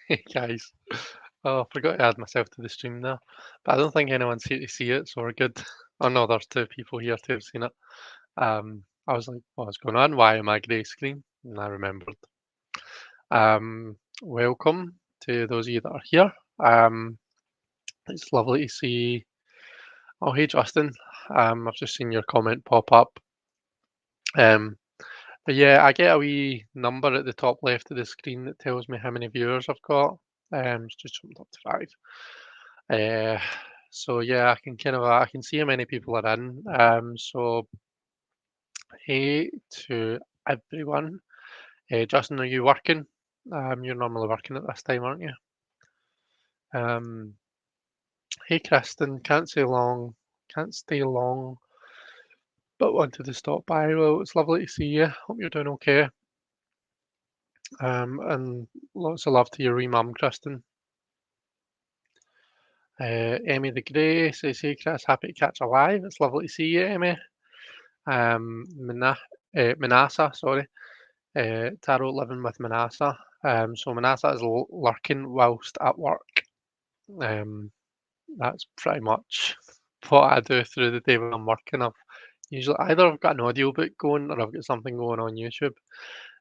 Hey guys. Oh, I forgot to add myself to the stream there. But I don't think anyone's here to see it, so we're good. Oh no, there's two people here to have seen it. I was like, what's going on? Why am I grey screen? And I remembered. Welcome to those of you that are here. Um, it's lovely to see. Oh, hey Justin. I've just seen your comment pop up. Um, but yeah, I get a wee number at the top left of the screen that tells me how many viewers I've got. It's just jumped up to 5. Uh, so yeah, I can I can see how many people are in. So hey to everyone. Justin, are you working? You're normally working at this time, aren't you? Um, hey Kristen, can't stay long, but wanted to stop by. Well, it's lovely to see you. Hope you're doing okay. And lots of love to your wee mum, Kristen. Emmy the Grey says, hey Chris, happy to catch a live. It's lovely to see you, Emmy. Manasa, sorry. Tarot living with Manasa. So Manasa is lurking whilst at work. Um, that's pretty much what I do through the day when I'm working. I've usually either I've got an audiobook going or I've got something going on YouTube.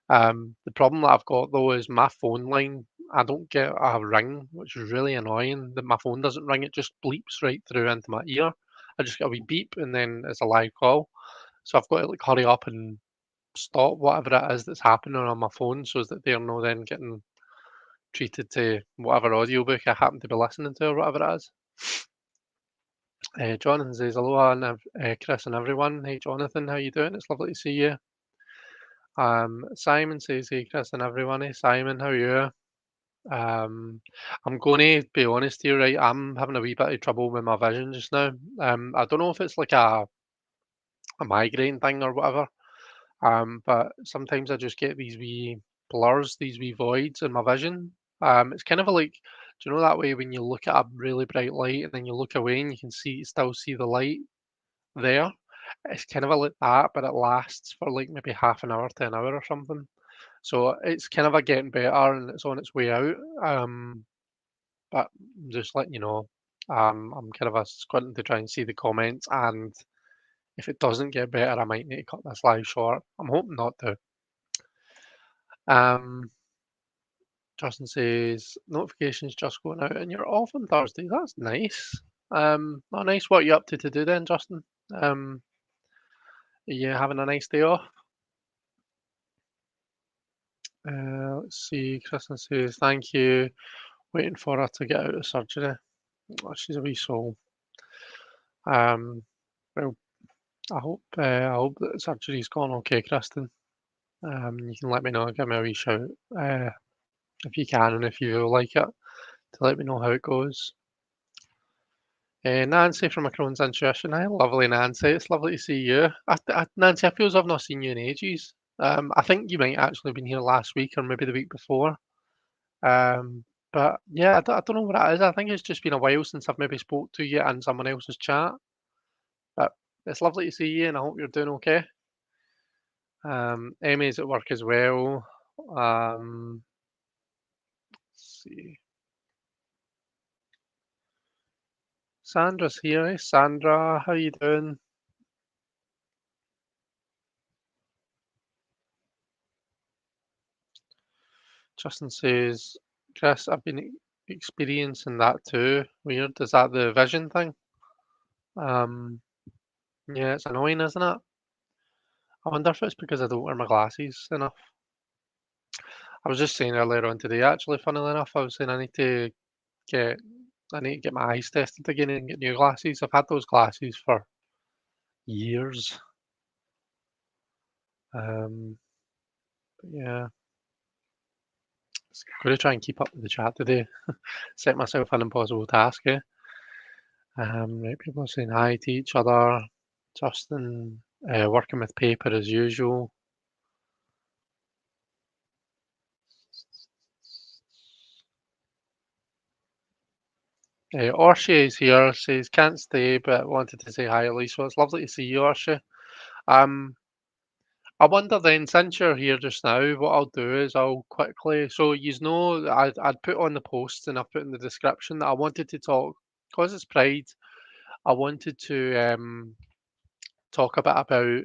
The problem that I've got though is my phone line. I don't get a ring, which is really annoying. That my phone doesn't ring; it just bleeps right through into my ear. I just get a wee beep, and then it's a live call. So I've got to like hurry up and stop whatever it is that's happening on my phone, so that they're not then getting treated to whatever audiobook I happen to be listening to or whatever it is. Jonathan says, aloha, and Chris and everyone. Hey, Jonathan, how you doing? It's lovely to see you. Simon says, hey, Chris and everyone. Hey, Simon, how are you? I'm going to be honest here, right? I'm having a wee bit of trouble with my vision just now. I don't know if it's like a migraine thing or whatever. But sometimes I just get these wee blurs, these wee voids in my vision. It's kind of like, do you know that way when you look at a really bright light and then you look away and you can still see the light there? It's kind of like that, but it lasts for like maybe half an hour to an hour or something. So it's kind of a getting better and it's on its way out. But just letting you know, I'm kind of a squinting to try and see the comments, and if it doesn't get better, I might need to cut this live short. I'm hoping not to. Um, Justin says notifications just going out, and you're off on Thursday. That's nice. Not nice. What are you up to today then, Justin? Are you having a nice day off? Let's see. Kristen says thank you. Waiting for her to get out of surgery. Oh, she's a wee soul. Um, well, I hope that the surgery's gone okay, Kristen. You can let me know. Give me a wee shout if you can, and if you like it, to let me know how it goes. Nancy from Macron's Intuition. Hi, lovely Nancy. It's lovely to see you. Nancy, I feel as I've not seen you in ages. I think you might actually have been here last week or maybe the week before. Um, but yeah, I don't know what it is. I think it's just been a while since I've maybe spoke to you in someone else's chat. But it's lovely to see you, and I hope you're doing okay. Amy's at work as well. Let's see. Sandra's here. Hey, Sandra, how you doing? Justin says, Chris, I've been experiencing that too. Weird. Is that the vision thing? Um, yeah, it's annoying, isn't it? I wonder if it's because I don't wear my glasses enough. I was just saying earlier on today, actually, funnily enough, I was saying get I need to get my eyes tested again and get new glasses. I've had those glasses for years. But yeah, I'm going to try and keep up with the chat today. Set myself an impossible task, eh? Right, people are saying hi to each other. Justin, working with paper as usual. Orshi is here, says can't stay, but wanted to say hi at least. So it's lovely to see you, Orshi. Um, I wonder then, since you're here just now, what I'll do is I'll quickly, so you know, I'd put on the post and I've put in the description that I wanted to talk, because it's Pride, I wanted to talk a bit about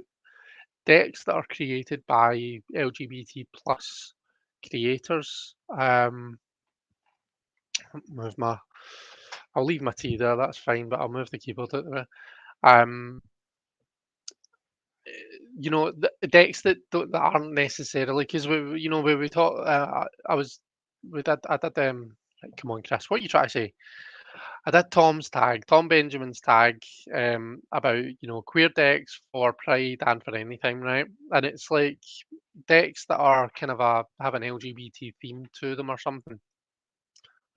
decks that are created by LGBT plus creators. Move my, I'll leave my tea there, that's fine, but I'll move the keyboard out of the way. Um, the decks that aren't necessarily, because we talk. I was I did right, come on, Chris, what are you trying to say? I did Tom Benjamin's tag, about queer decks for Pride and for anything, right? And it's like decks that are kind of have an LGBT theme to them or something,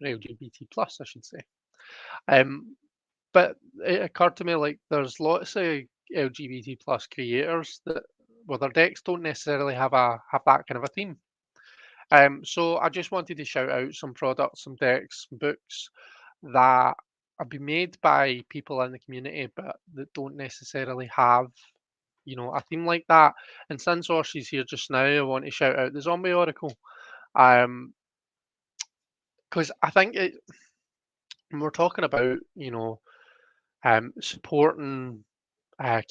or LGBT plus, I should say. Um, but it occurred to me like there's lots of LGBT plus creators that, well, their decks don't necessarily have that kind of a theme. So I just wanted to shout out some products, some decks, some books that have been made by people in the community, but that don't necessarily have, a theme like that. And since Orsh's here just now, I want to shout out the Zombie Oracle. Um, because I think when we're talking about, supporting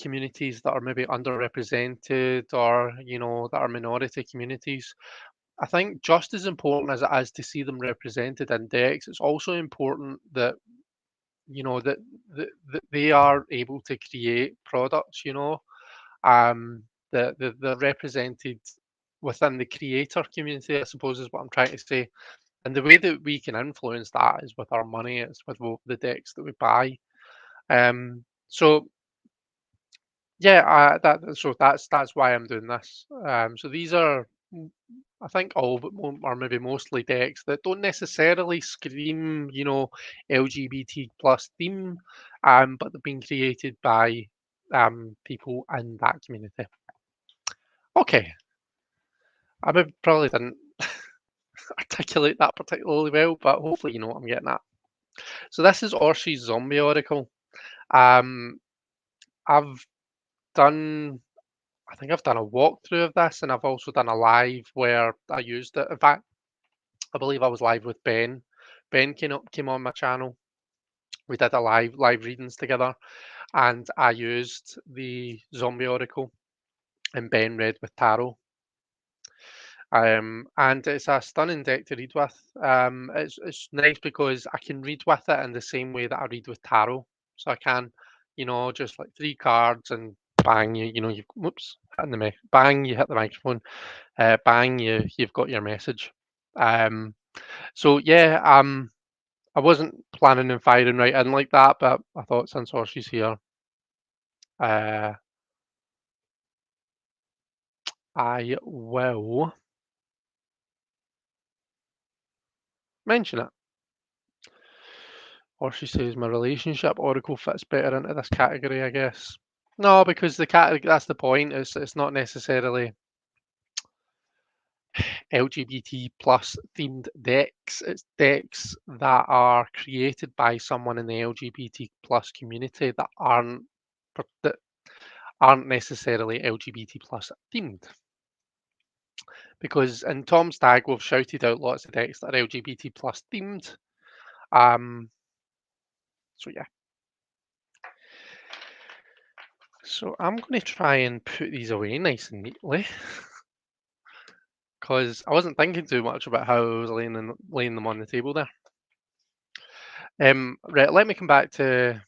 communities that are maybe underrepresented, or that are minority communities, I think just as important as it is to see them represented in decks, it's also important that that they are able to create products, um, that they're represented within the creator community, I suppose, is what I'm trying to say. And the way that we can influence that is with our money, it's with the decks that we buy. So yeah, that's why I'm doing this. So these are, I think, all but or maybe mostly decks that don't necessarily scream, LGBT plus theme, but they've been created by people in that community. Okay, I probably didn't articulate that particularly well, but hopefully you know what I'm getting at. So this is Orshi's Zombie Oracle. Um, I've done I think I've done a walkthrough of this, and I've also done a live where I used it. In fact, I believe I was live with Ben. Ben came on my channel. We did a live readings together, and I used the Zombie Oracle, and Ben read with Tarot. And it's a stunning deck to read with. It's nice because I can read with it in the same way that I read with Tarot. So I can, just like three cards and bang, you've whoops, hitting the bang, you hit the microphone, bang, you've got your message. Um, so yeah, I wasn't planning on firing right in like that, but I thought since Orshi's here, uh, I will mention it. Or she says my relationship oracle fits better into this category, I guess. No, because the category, that's the point. It's not necessarily LGBT plus themed decks. It's decks that are created by someone in the LGBT plus community that aren't necessarily LGBT plus themed. Because in Tom's tag, we've shouted out lots of decks that are LGBT plus themed. So yeah. So I'm going to try and put these away nice and neatly, because I wasn't thinking too much about how I was laying them on the table there. Right, let me come back to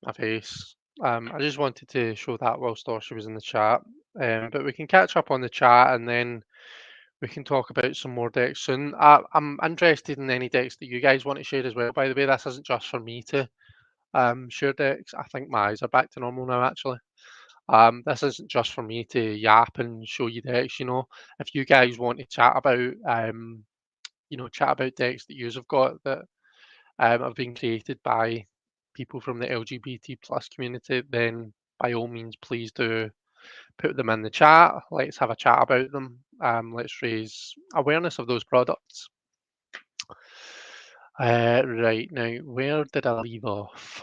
my face. I just wanted to show that whilst Dorsey was in the chat. But we can catch up on the chat, and then we can talk about some more decks soon. I'm interested in any decks that you guys want to share as well. By the way, this isn't just for me to share decks. I think my eyes are back to normal now, actually. This isn't just for me to yap and show you decks. If you guys want to chat about decks that yous have got that have been created by people from the LGBT plus community, then by all means, please do put them in the chat. Let's have a chat about them. Let's raise awareness of those products. Right now, where did I leave off?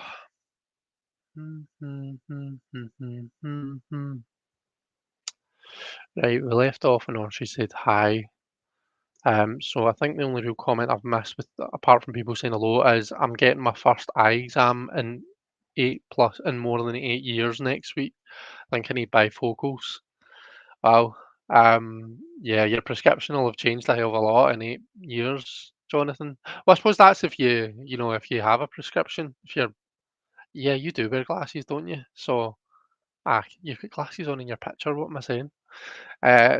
Right, we left off and she said hi. So I think the only real comment I've missed with apart from people saying hello is I'm getting my first eye exam in more than 8 years next week. I think I need bifocals. Wow. Yeah, your prescription will have changed a hell of a lot in 8 years, Jonathan. Well, I suppose that's if if you have a prescription. If you're, yeah, you do wear glasses, don't you? So, you've got glasses on in your picture. What am I saying?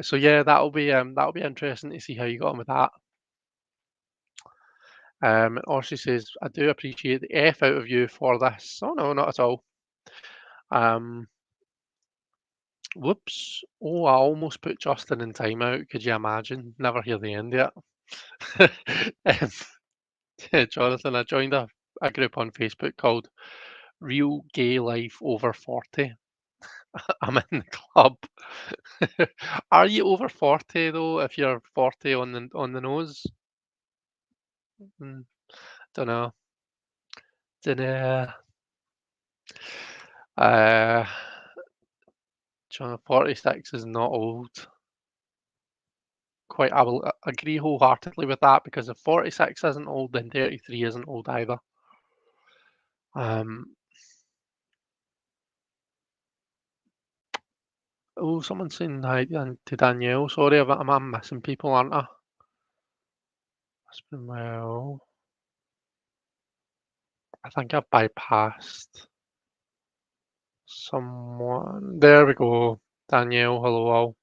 So yeah, that'll be interesting to see how you got on with that. Or she says, I do appreciate the F out of you for this. Oh no, not at all. Um, Whoops. Oh, I almost put Justin in timeout. Could you imagine? Never hear the end yet. um, yeah, Jonathan, I joined a group on Facebook called Real Gay Life Over 40. I'm in the club. Are you over 40 though? If you're 40 on the nose? Mm, don't know. Dunno. Uh, 46 is not old. I will agree wholeheartedly with that because if 46 isn't old, then 33 isn't old either. Um, Someone's saying hi to Danielle. Sorry, I'm missing people, aren't I? It's been well. I think I've bypassed someone. There we go. Danielle, hello all.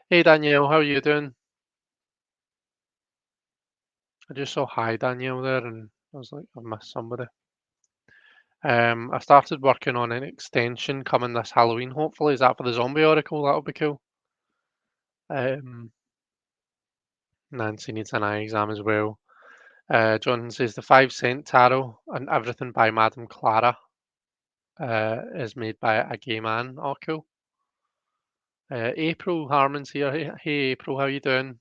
Hey Danielle, how are you doing? I just saw hi Danielle there and I was like, I've missed somebody. I started working on an extension coming this Halloween, hopefully. Is that for the zombie oracle? That'll be cool. Um, Nancy needs an eye exam as well. John says the 5 cent tarot and everything by Madame Clara is made by a gay man. Oh, cool. April Harmon's here. Hey, April, how you doing?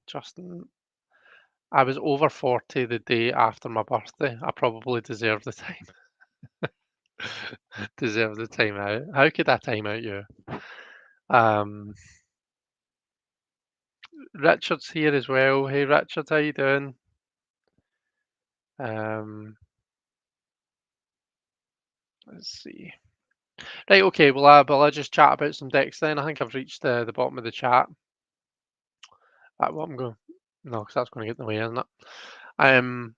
Justin, I was over 40 the day after my birthday. I probably deserve the time. Deserve the time out. How could I time out you? Um, Richard's here as well. Hey, Richard, how you doing? Um, let's see. Right, okay. Well, I just chat about some decks then. I think I've reached the bottom of the chat. What I'm going, no, because that's going to get in the way, isn't it? Um,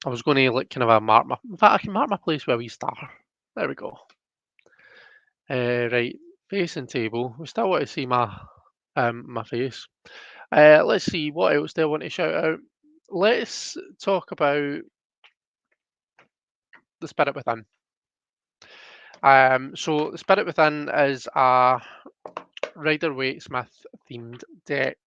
I was going to like kind of mark my. In fact, I can mark my place where we start. There we go. Right, facing table. We still want to see my face. Let's see what else do I want to shout out. Let's talk about the Spirit Within. So the Spirit Within is a Rider Waite Smith themed deck.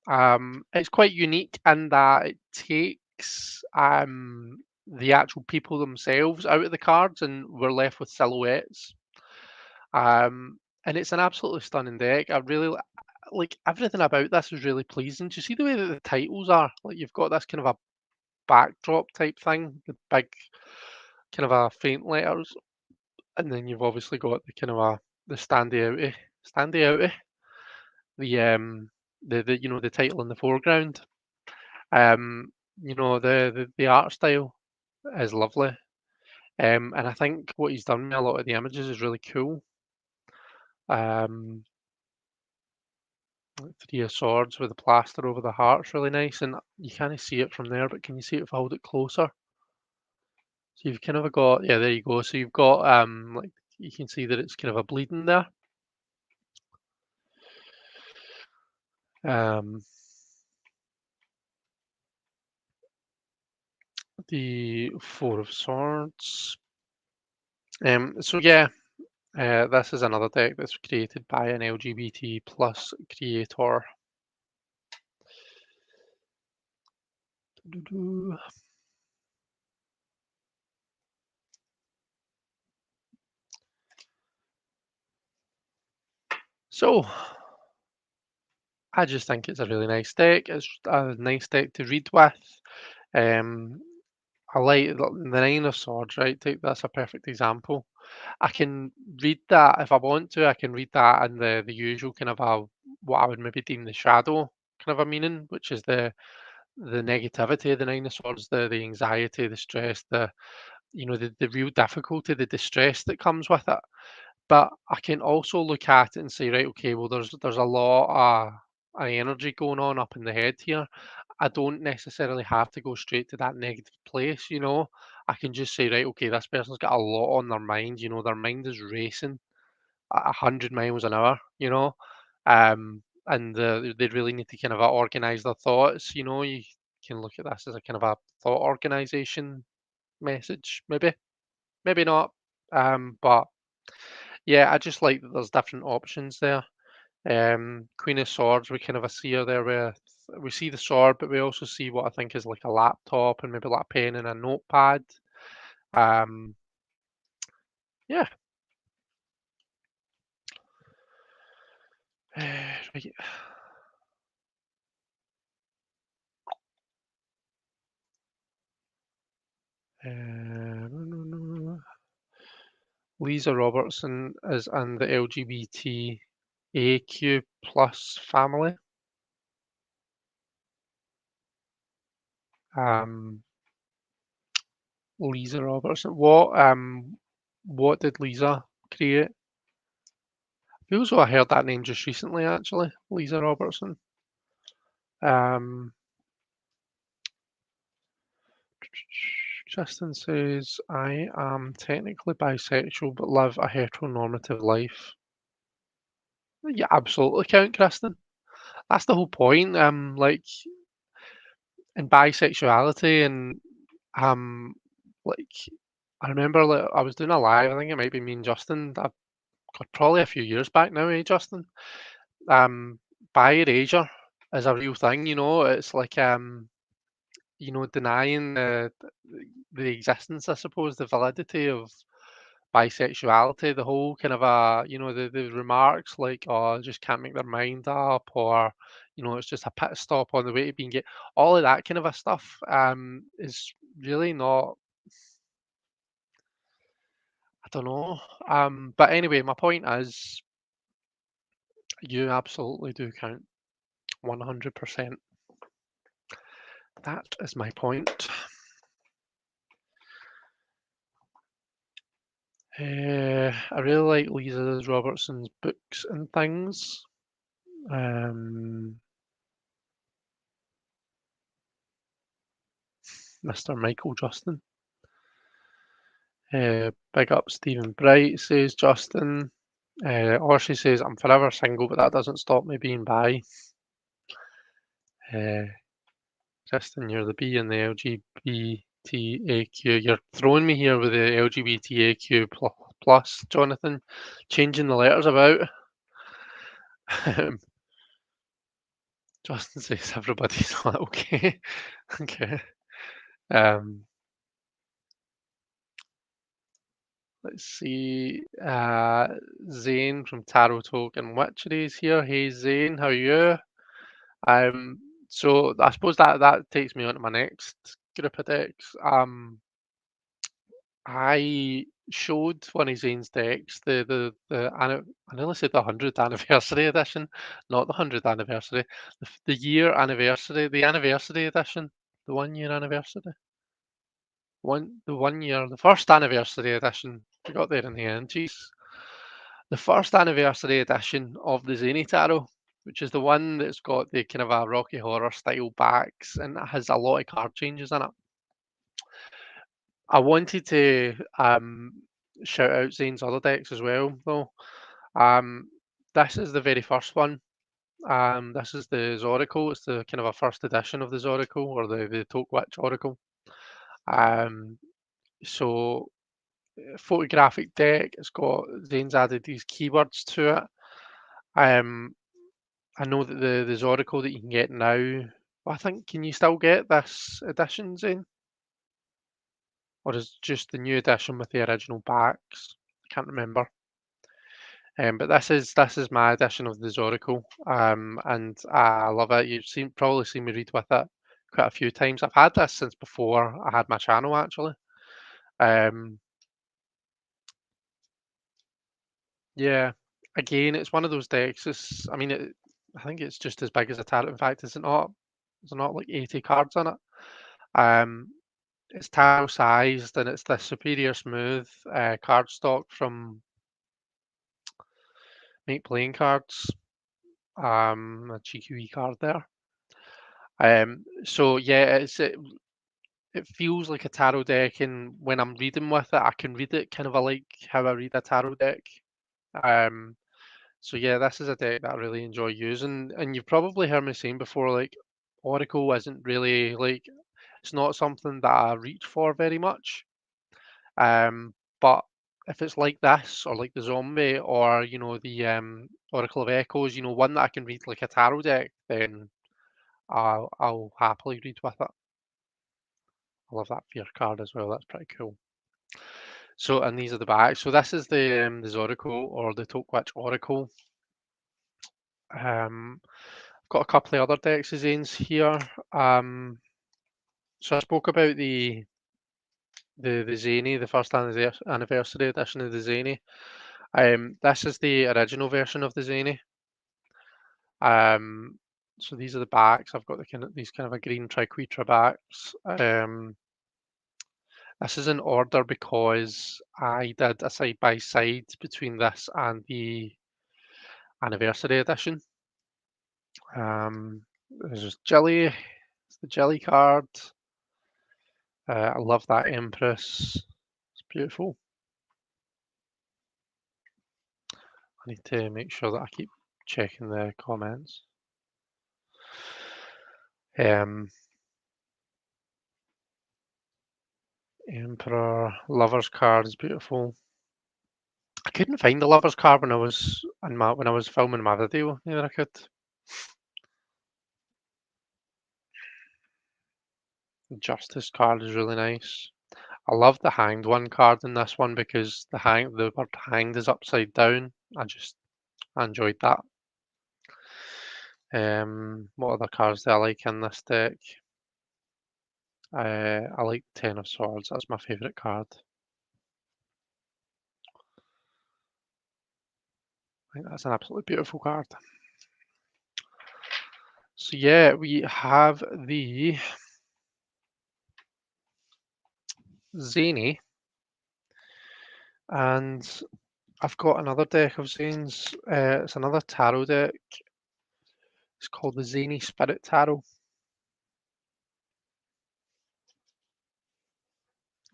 It's quite unique in that it takes the actual people themselves out of the cards, and we're left with silhouettes. And it's an absolutely stunning deck. I really like everything about this is really pleasing. Do you see the way that the titles are? Like you've got this kind of a backdrop type thing, the big kind of a faint letters, and then you've obviously got the kind of the standy outy, the title in the foreground. The art style is lovely. And I think what he's done with a lot of the images is really cool. Um, like Three of Swords with the plaster over the heart's really nice, and you can't see it from there, but can you see it if I hold it closer? So you've kind of got, yeah, there you go. So you've got like you can see that it's kind of a bleeding there. Um, the Four of Swords. So yeah, this is another deck that's created by an LGBT plus creator. Doo-doo. So I just think it's a really nice deck. It's a nice deck to read with. Um, I like the Nine of Swords, right? That's a perfect example. I can read that if I want to. I can read that in the usual kind of a what I would maybe deem the shadow kind of a meaning, which is the negativity of the Nine of Swords, the anxiety, the stress, the real difficulty, the distress that comes with it. But I can also look at it and say, right, okay, well, there's a lot of energy going on up in the head here. I don't necessarily have to go straight to that negative place, you know. I can just say, right, okay, this person's got a lot on their mind, you know, their mind is racing at 100 miles an hour, you know. And they really need to kind of organize their thoughts, you know. You can look at this as a kind of a thought organization message, maybe not. But yeah, I just like that there's different options there. Queen of Swords, we kind of see her there with we see the sword, but we also see what I think is like a laptop and maybe like a pen and a notepad. Um, yeah. Right. Lisa Robertson is in the LGBTAQ plus family. Um, Lisa Robertson. What did Lisa create? I feel so I heard that name just recently, actually. Lisa Robertson. Um, Justin says, I am technically bisexual but live a heteronormative life. Yeah, absolutely count, Kristen. That's the whole point. Like in bisexuality and um like I remember like I was doing a live, I think it might be me and Justin, probably a few years back now, eh, Justin? Um Bi erasure is a real thing, you know, it's like denying the existence, I suppose, the validity of bisexuality, the whole kind of the remarks like, oh, I just can't make their mind up, or it's just a pit stop on the way to being gay. All of that kind of a stuff is really not. I don't know. But anyway, my point is, you absolutely do count 100%. That is my point. I really like Lisa Robertson's books and things. Um, Mr. Michael Justin. Big up Stephen Bright, says Justin. Or she says, I'm forever single, but that doesn't stop me being bi. Uh, Justin, you're the B in the LGBTAQ. You're throwing me here with the LGBTAQ plus, Jonathan, changing the letters about. Justin says everybody's not okay. Okay. Um, let's see. Zane from Tarot Talk and Witcheries here. Hey Zane, how are you? Um, so I suppose that takes me on to my next group of decks. I showed one of Zane's decks, I nearly said the 100th anniversary edition, not the 100th anniversary, the year anniversary, the anniversary edition, the 1 year anniversary, the first anniversary edition. We got there in the end, jeez. The first anniversary edition of the Zany Tarot, which is the one that's got the kind of a Rocky Horror style backs and it has a lot of card changes in it. I wanted to shout out Zane's other decks as well, though. Um, this is the very first one. This is the Zoracle. It's the kind of a first edition of the Zoracle or the Toke Witch Oracle. Um, so photographic deck. It's got Zane's added these keywords to it. Um, I know that the Zoracle that you can get now. I think can you still get this edition, Zane, or is it just the new edition with the original backs? I can't remember. But this is my edition of the Zoracle, and I love it. Probably seen me read with it quite a few times. I've had this since before I had my channel actually. Um, Yeah. Again, it's one of those decks. I mean, I think it's just as big as a tarot. In fact, is it not? Is it not like 80 cards in it? Um, it's tarot sized and it's the superior smooth card stock from Make Playing Cards. A cheeky wee card there. So yeah, it feels like a tarot deck, and when I'm reading with it, I can read it kind of like how I read a tarot deck. Um, so yeah, this is a deck that I really enjoy using, and you've probably heard me saying before, like Oracle isn't really like it's not something that I reach for very much. But if it's like this, or like the Zombie, or the Oracle of Echoes, one that I can read like a tarot deck, then I'll happily read with it. I love that fear card as well. That's pretty cool. So, and these are the backs. So this is the Zoracle or the Tokwitch Oracle. I've got a couple of other decks of Zane's here. So I spoke about the Zany, the first anniversary edition of the Zany. This is the original version of the Zany. Um, so these are the backs. I've got these kind of a green triquetra backs. This is in order because I did a side by side between this and the anniversary edition. There's just Jelly. It's the Jelly card. I love that Empress. It's beautiful. I need to make sure that I keep checking the comments. Emperor Lovers card is beautiful. I couldn't find the Lovers card when I was filming my video. Neither I could. The Justice card is really nice. I love the Hanged one card in this one because the word Hanged is upside down. I enjoyed that. What other cards do I like in this deck? I like Ten of Swords. That's my favourite card. I think that's an absolutely beautiful card. So yeah, we have the Zany, and I've got another deck of Zane's. It's another tarot deck. It's called the Zany Spirit Tarot.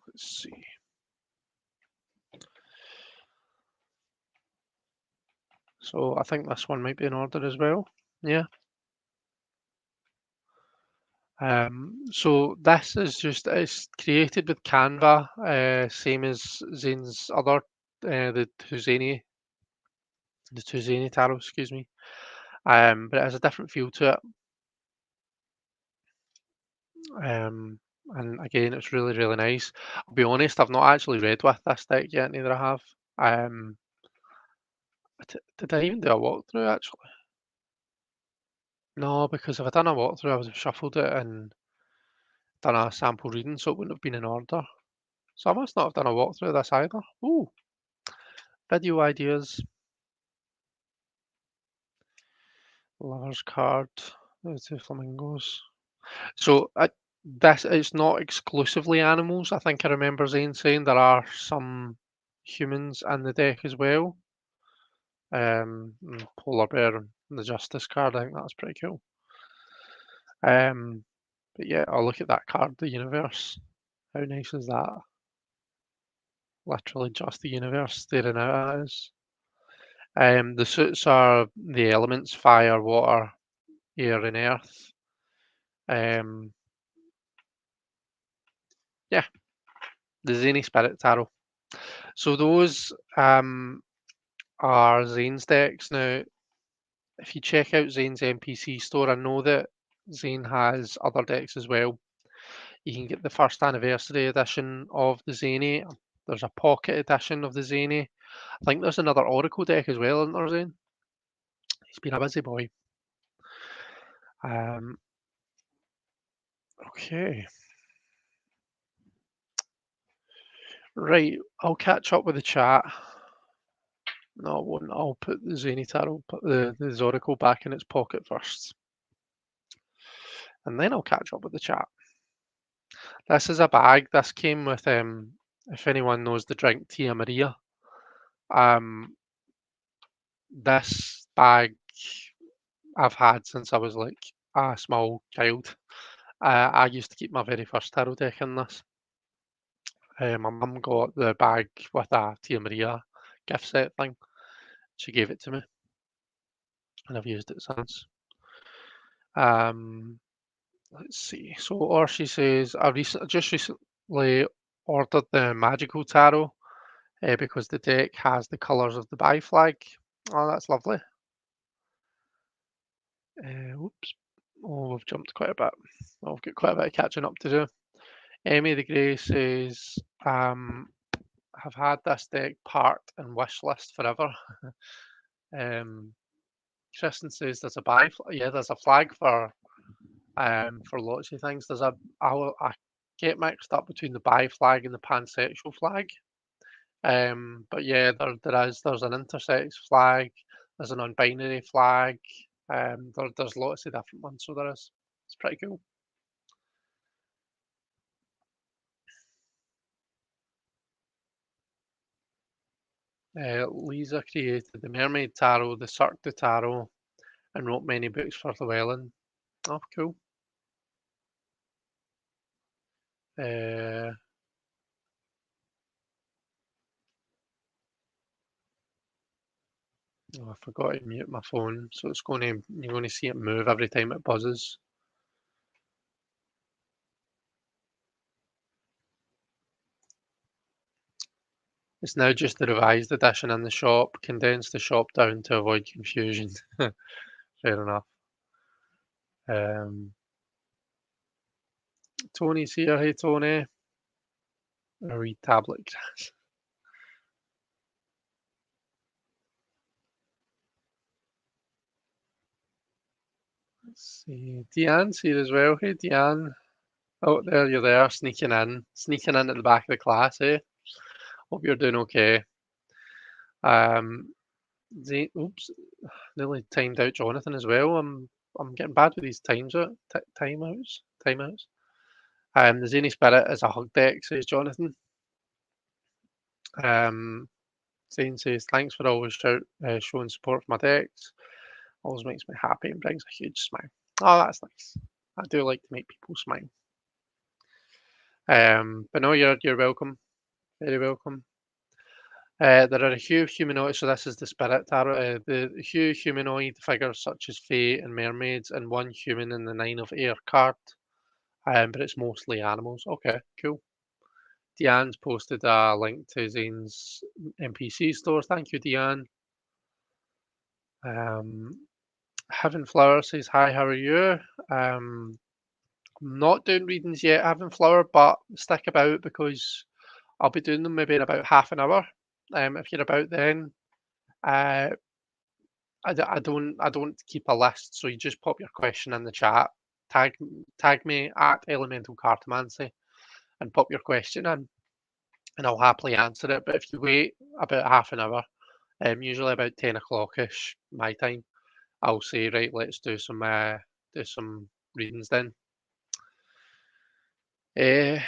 Let's see. So I think this one might be in order as well. Yeah. So this is it's created with Canva, same as Zane's other the two Zany tarot, excuse me. But it has a different feel to it. And again, it's really, really nice. I'll be honest, I've not actually read with this deck yet, neither I have. Did I even do a walkthrough actually? No, because if I'd done a walkthrough, I would have shuffled it and done a sample reading, so it wouldn't have been in order. So I must not have done a walkthrough of this either. Ooh, video ideas. Lover's card. There's two flamingos. So this it's not exclusively animals. I think I remember Zane saying there are some humans in the deck as well. Polar bear and the Justice card. I think that's pretty cool. But yeah, I'll look at that card, the universe. How nice is that? Literally just the universe staring out at us. The suits are the elements fire, water, air, and earth. Um, yeah, the Zany Spirit Tarot. So those are Zane's decks. Now, if you check out Zane's NPC store, I know that Zane has other decks as well. You can get the first anniversary edition of the Zany. There's a pocket edition of the Zany. I think there's another Oracle deck as well, isn't there, Zane? He's been a busy boy. Um, okay. Right, I'll catch up with the chat. No, I won't. I'll put the Zany Tarot, put the Zoracle back in its pocket first, and then I'll catch up with the chat. This is a bag. This came with, if anyone knows the drink Tia Maria, um, this bag I've had since I was like a small child. I used to keep my very first tarot deck in this. My mum got the bag with a Tia Maria gift set thing. She gave it to me, and I've used it since. Um, let's see. So, or she says, just recently ordered the magical tarot because the deck has the colours of the bi flag. Oh, that's lovely. Whoops. Oh, we've jumped quite a bit. I've got quite a bit of catching up to do. Emmy the Grey says, have had this deck parked and wish list forever. um, Tristan says there's a yeah, there's a flag for lots of things. I get mixed up between the bi flag and the pansexual flag. But yeah, there's an intersex flag, there's a non-binary flag. There's lots of different ones, so there is. It's pretty cool. Lisa created the Mermaid Tarot, the Cirque du Tarot, and wrote many books for Llewellyn. Oh, cool. Uh, oh, I forgot to mute my phone, so you're going to see it move every time it buzzes. It's now just the revised edition in the shop. Condensed the shop down to avoid confusion. Fair enough. Um, Tony's here. Hey, Tony. A wee tablet. Let's see. Deanne's here as well. Hey, Deanne. Oh, there you're there, sneaking in at the back of the class. Eh? Hope you're doing okay. Um, oops, nearly timed out Jonathan as well. I'm getting bad with these timeouts. The Zany Spirit is a hug deck, says Jonathan. Um, Zane says thanks for always showing support for my decks. Always makes me happy and brings a huge smile. Oh, that's nice. I do like to make people smile. But no, you're welcome. Very welcome. There are a few humanoid, so this is the spirit tarot. The few humanoid figures such as fae and mermaids, and one human in the Nine of Air card. But it's mostly animals. Okay, cool. Deanne's posted a link to Zane's NPC store. Thank you, Deanne. Um, Heaven Flower says hi. How are you? I'm not doing readings yet, Heaven Flower, but stick about because I'll be doing them maybe in about half an hour. If you're about then, uh, I don't keep a list, so you just pop your question in the chat, tag tag me at Elemental Cartomancy, and pop your question in, and I'll happily answer it. But if you wait about half an hour, usually about 10 o'clock-ish my time, I'll say right, let's do some readings then. Uh,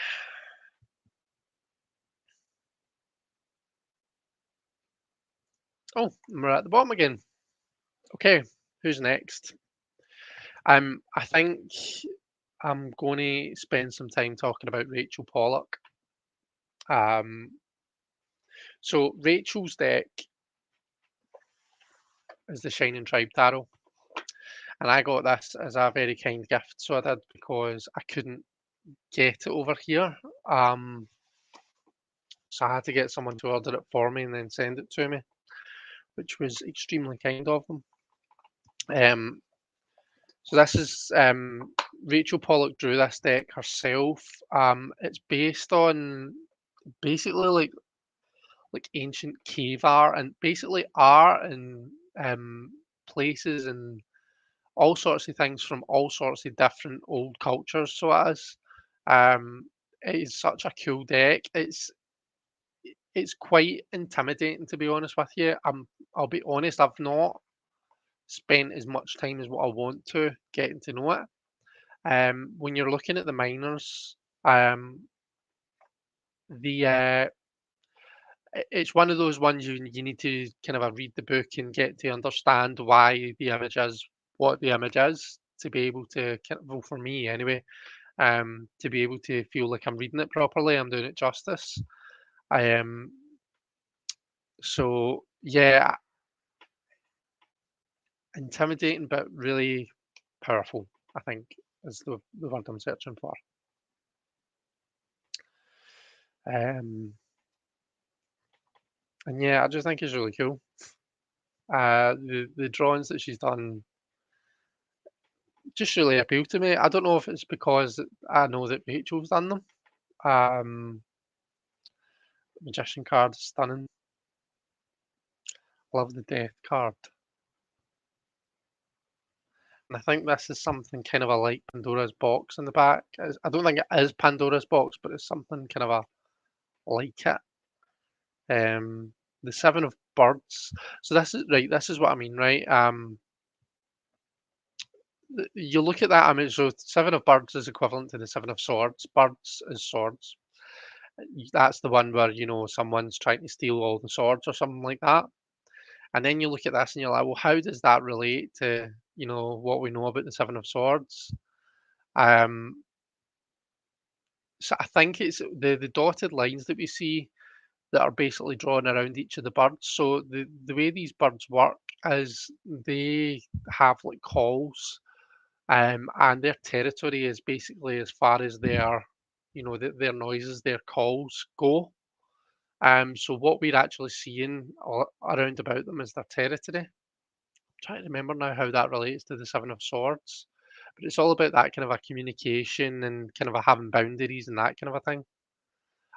oh, we're at the bottom again. Okay, who's next? I think I'm going to spend some time talking about Rachel Pollock. So Rachel's deck is the Shining Tribe Tarot, and I got this as a very kind gift. So I did because I couldn't get it over here. So I had to get someone to order it for me and then send it to me, which was extremely kind of them. Um, so this is Rachel Pollock drew this deck herself. It's based on basically like ancient cave art and basically art and places and all sorts of things from all sorts of different old cultures. So it is such a cool deck. It's quite intimidating to be honest with you. I'll be honest, I've not spent as much time as what I want to getting to know it. When you're looking at the minors, the it's one of those ones you need to kind of read the book and get to understand why the image is what the image is to be able to well, for me anyway, to be able to feel like I'm reading it properly, I'm doing it justice. Um, so yeah, intimidating but really powerful, I think, is the word I'm searching for. Um, and yeah, I just think it's really cool. The drawings that she's done just really appeal to me. I don't know if it's because I know that Rachel's done them. Um, Magician card, stunning. Love the death card. And I think this is something kind of a like Pandora's box in the back. I don't think it is Pandora's box, but it's something kind of a like it. The Seven of Birds. So this is right. This is what I mean, right? You look at that. I mean, so Seven of Birds is equivalent to the Seven of Swords. Birds is swords. That's the one where someone's trying to steal all the swords or something like that. And then you look at this and you're like, well, how does that relate to what we know about the Seven of Swords? Um, so I think it's the dotted lines that we see that are basically drawn around each of the birds. So the way these birds work is they have like calls, and their territory is basically as far as their noises, their calls go. So what we're actually seeing around about them is their territory. I'm trying to remember now how that relates to the Seven of Swords, but it's all about that kind of a communication and kind of a having boundaries and that kind of a thing.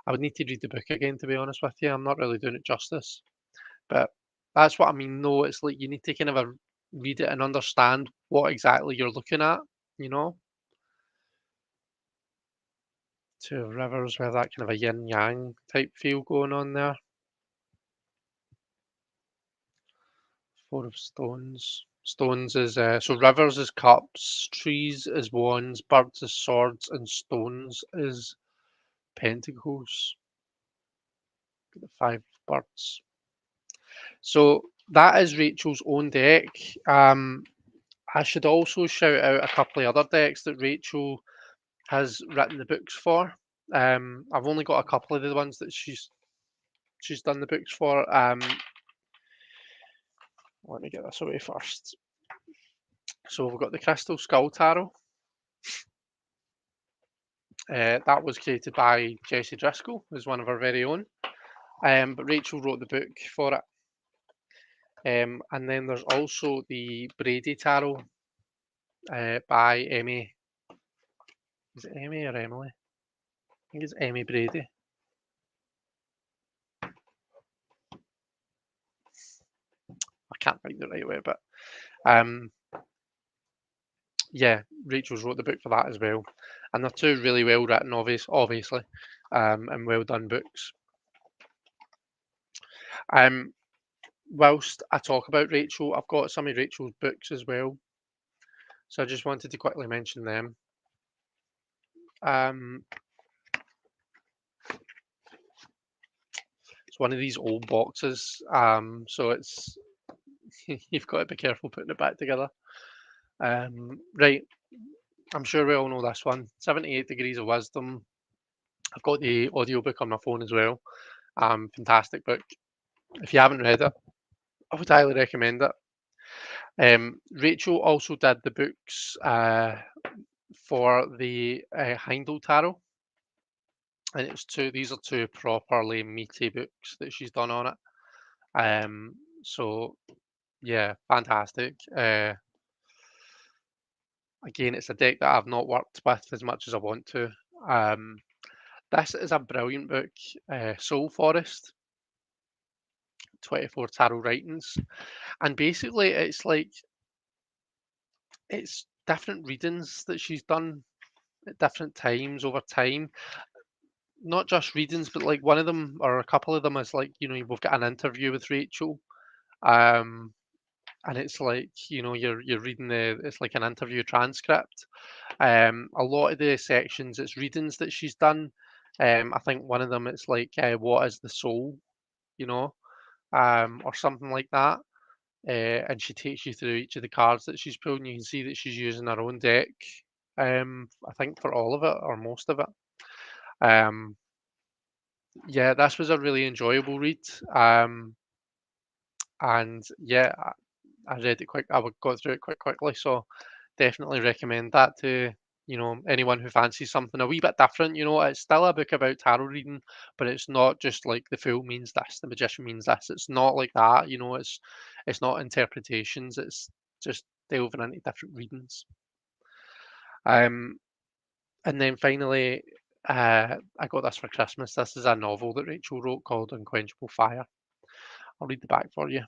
I would need to read the book again, to be honest with you. I'm not really doing it justice. But that's what I mean. No, it's like you need to kind of read it and understand what exactly you're looking at, you know? Two of Rivers, we have that kind of a yin yang type feel going on there. Four of Stones. Stones is so Rivers is cups, trees is wands, birds is swords, and stones is pentacles. The five birds. So that is Rachel's own deck. I should also shout out a couple of other decks that Rachel has written the books for. I've only got a couple of the ones that she's done the books for. Let me get this away first. So we've got the Crystal Skull Tarot. That was created by Jessie Driscoll, who's one of our very own. But Rachel wrote the book for it. And then there's also the Brady Tarot by Emmy. Is it Emmy or Emily? I think it's Emmy Brady. I can't write the right way, but um, yeah, Rachel's wrote the book for that as well, and they're two really well written, obviously, and well done books. Um, whilst I talk about Rachel, I've got some of Rachel's books as well, so I just wanted to quickly mention them. Um, it's one of these old boxes, so it's you've got to be careful putting it back together. Right, I'm sure we all know this one. 78 Degrees of Wisdom. I've got the audiobook on my phone as well. Fantastic book. If you haven't read it, I would highly recommend it. Rachel also did the books for the Heindel Tarot, and it's two. These are two properly meaty books that she's done on it. So yeah, fantastic. Again, it's a deck that I've not worked with as much as I want to. Um, this is a brilliant book, Soul Forest, 24 Tarot Writings, and basically it's different readings that she's done at different times over time. Not just readings, but like one of them or a couple of them is like, we've got an interview with Rachel, Um, and it's like, you're reading it's like an interview transcript. A lot of the sections, it's readings that she's done. I think one of them, it's like, what is the soul, you know, or something like that. And she takes you through each of the cards that she's pulled, and you can see that she's using her own deck. I think for all of it or most of it. Um, yeah, this was a really enjoyable read. And yeah, I read it quick. Got through it quite quickly, so definitely recommend that to anyone who fancies something a wee bit different. It's still a book about tarot reading, but it's not just like the fool means this, the magician means this. It's not like that. It's not interpretations. It's just delving into different readings. Um, and then finally, I got this for Christmas. This is a novel that Rachel wrote called Unquenchable Fire. I'll read the back for you.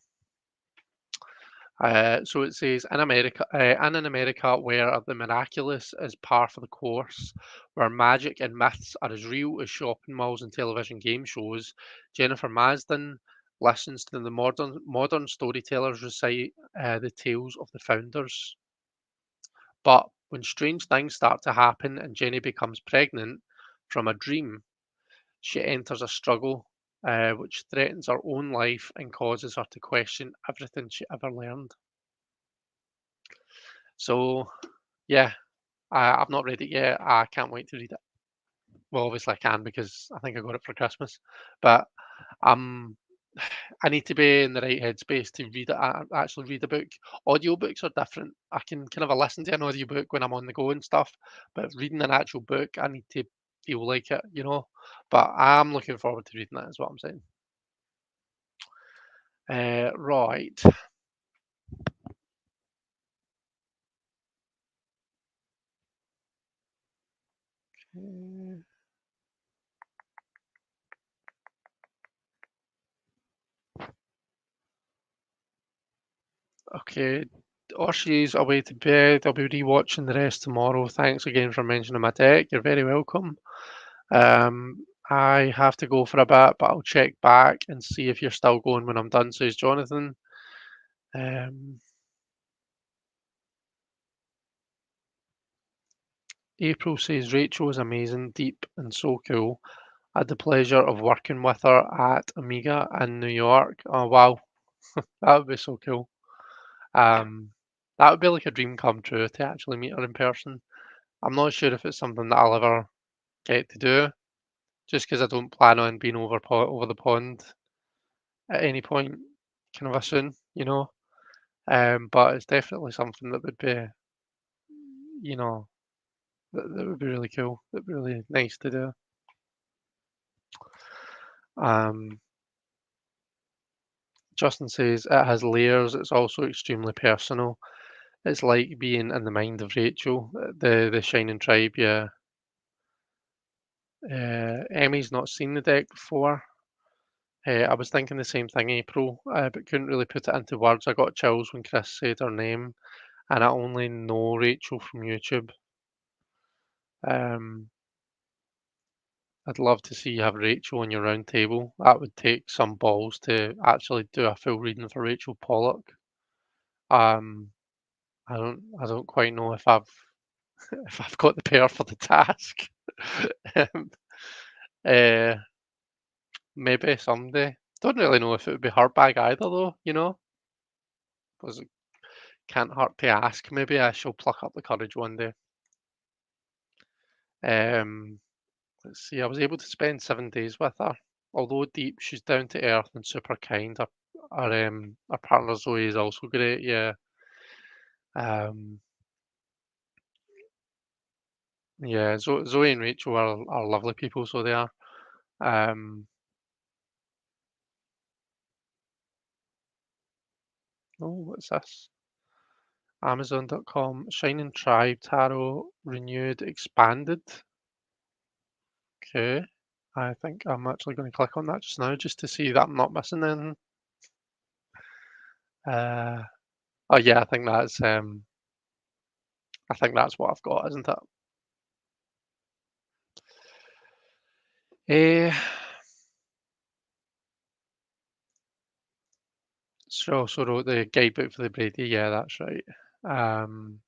So it says in America, where the miraculous is par for the course, where magic and myths are as real as shopping malls and television game shows, Jennifer Masden listens to the modern storytellers recite the tales of the founders. But when strange things start to happen and Jenny becomes pregnant from a dream, she enters a struggle which threatens her own life and causes her to question everything she ever learned. So, yeah, I've not read it yet. I can't wait to read it. Well, obviously I can because I think I got it for Christmas. But um, I need to be in the right headspace to read it. Actually read a book. Audiobooks are different. I can kind of listen to an audiobook when I'm on the go and stuff, but reading an actual book, I need to feel like it. But I'm looking forward to reading that. Is what I'm saying. Right. Uh, Okay, Oshie's away to bed. I'll be rewatching the rest tomorrow. Thanks again for mentioning my deck. You're very welcome. I have to go for a bit, but I'll check back and see if you're still going when I'm done, says Jonathan. Um, April says Rachel is amazing, deep, and so cool. I had the pleasure of working with her at Amiga in New York. Oh wow, that would be so cool. Um, that would be like a dream come true to actually meet her in person. I'm not sure if it's something that I'll ever get to do, just because I don't plan on being over the pond at any point, kind of soon. But it's definitely something that would be, you know, that would be really cool. That'd be really nice to do. Um, Justin says it has layers. It's also extremely personal. It's like being in the mind of Rachel, the Shining Tribe. Yeah. Emmy's not seen the deck before. I was thinking the same thing, April, but couldn't really put it into words. I got chills when Chris said her name, and I only know Rachel from YouTube. Um, I'd love to see you have Rachel on your round table. That would take some balls to actually do a full reading for Rachel Pollock. Um, I don't quite know if I've if I've got the pair for the task. Um, uh, maybe someday. Don't really know if it would be her bag either, though. Because it can't hurt to ask. Maybe I shall pluck up the courage one day. Um, let's see. I was able to spend 7 days with her. Although deep, she's down to earth and super kind. Our partner Zoe is also great. Yeah. Um, yeah. Zoe and Rachel are lovely people, so they are. Um, oh, what's this? Amazon.com. Shining Tribe Tarot renewed, expanded. Okay. I think I'm actually going to click on that just now just to see that I'm not missing anything. Uh, oh yeah, I think that's what I've got, isn't it? Eh, She also wrote the guidebook for the Brady. Yeah, that's right. Um,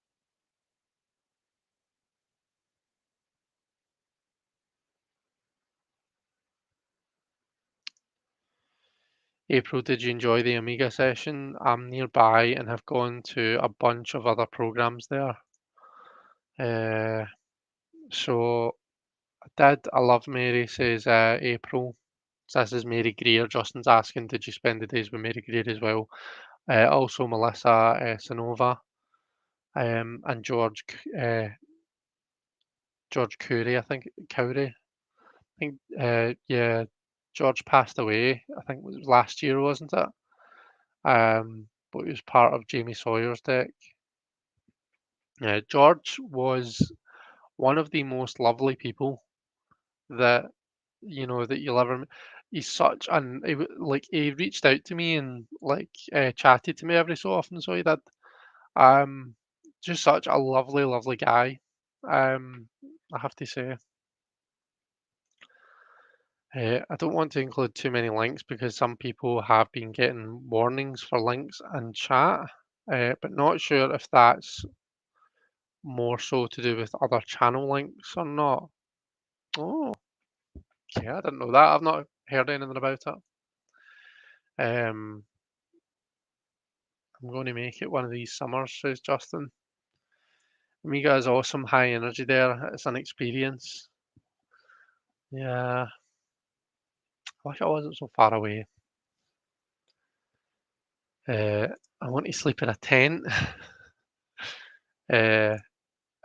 April, did you enjoy the Amiga session? I'm nearby and have gone to a bunch of other programs there. Uh, so I did. I love Mary, says April. So this is Mary Greer. Justin's asking, did you spend the days with Mary Greer as well? Also Melissa Sanova, and George Curry, I think Cowrie. I think yeah, George passed away. I think it was last year, wasn't it? But he was part of Jamie Sawyer's deck. George was one of the most lovely people that that you'll ever. He's such an like he reached out to me and like chatted to me every so often, so he did. Um, just such a lovely, lovely guy. Um, I have to say. I don't want to include too many links because some people have been getting warnings for links in chat, but not sure if that's more so to do with other channel links or not. Oh, okay, I didn't know that. I've not heard anything about it. Um, I'm going to make it one of these summers, says Justin. Amiga is awesome, high energy there. It's an experience. Yeah, I wish I wasn't so far away. Uh, I want to sleep in a tent. uh,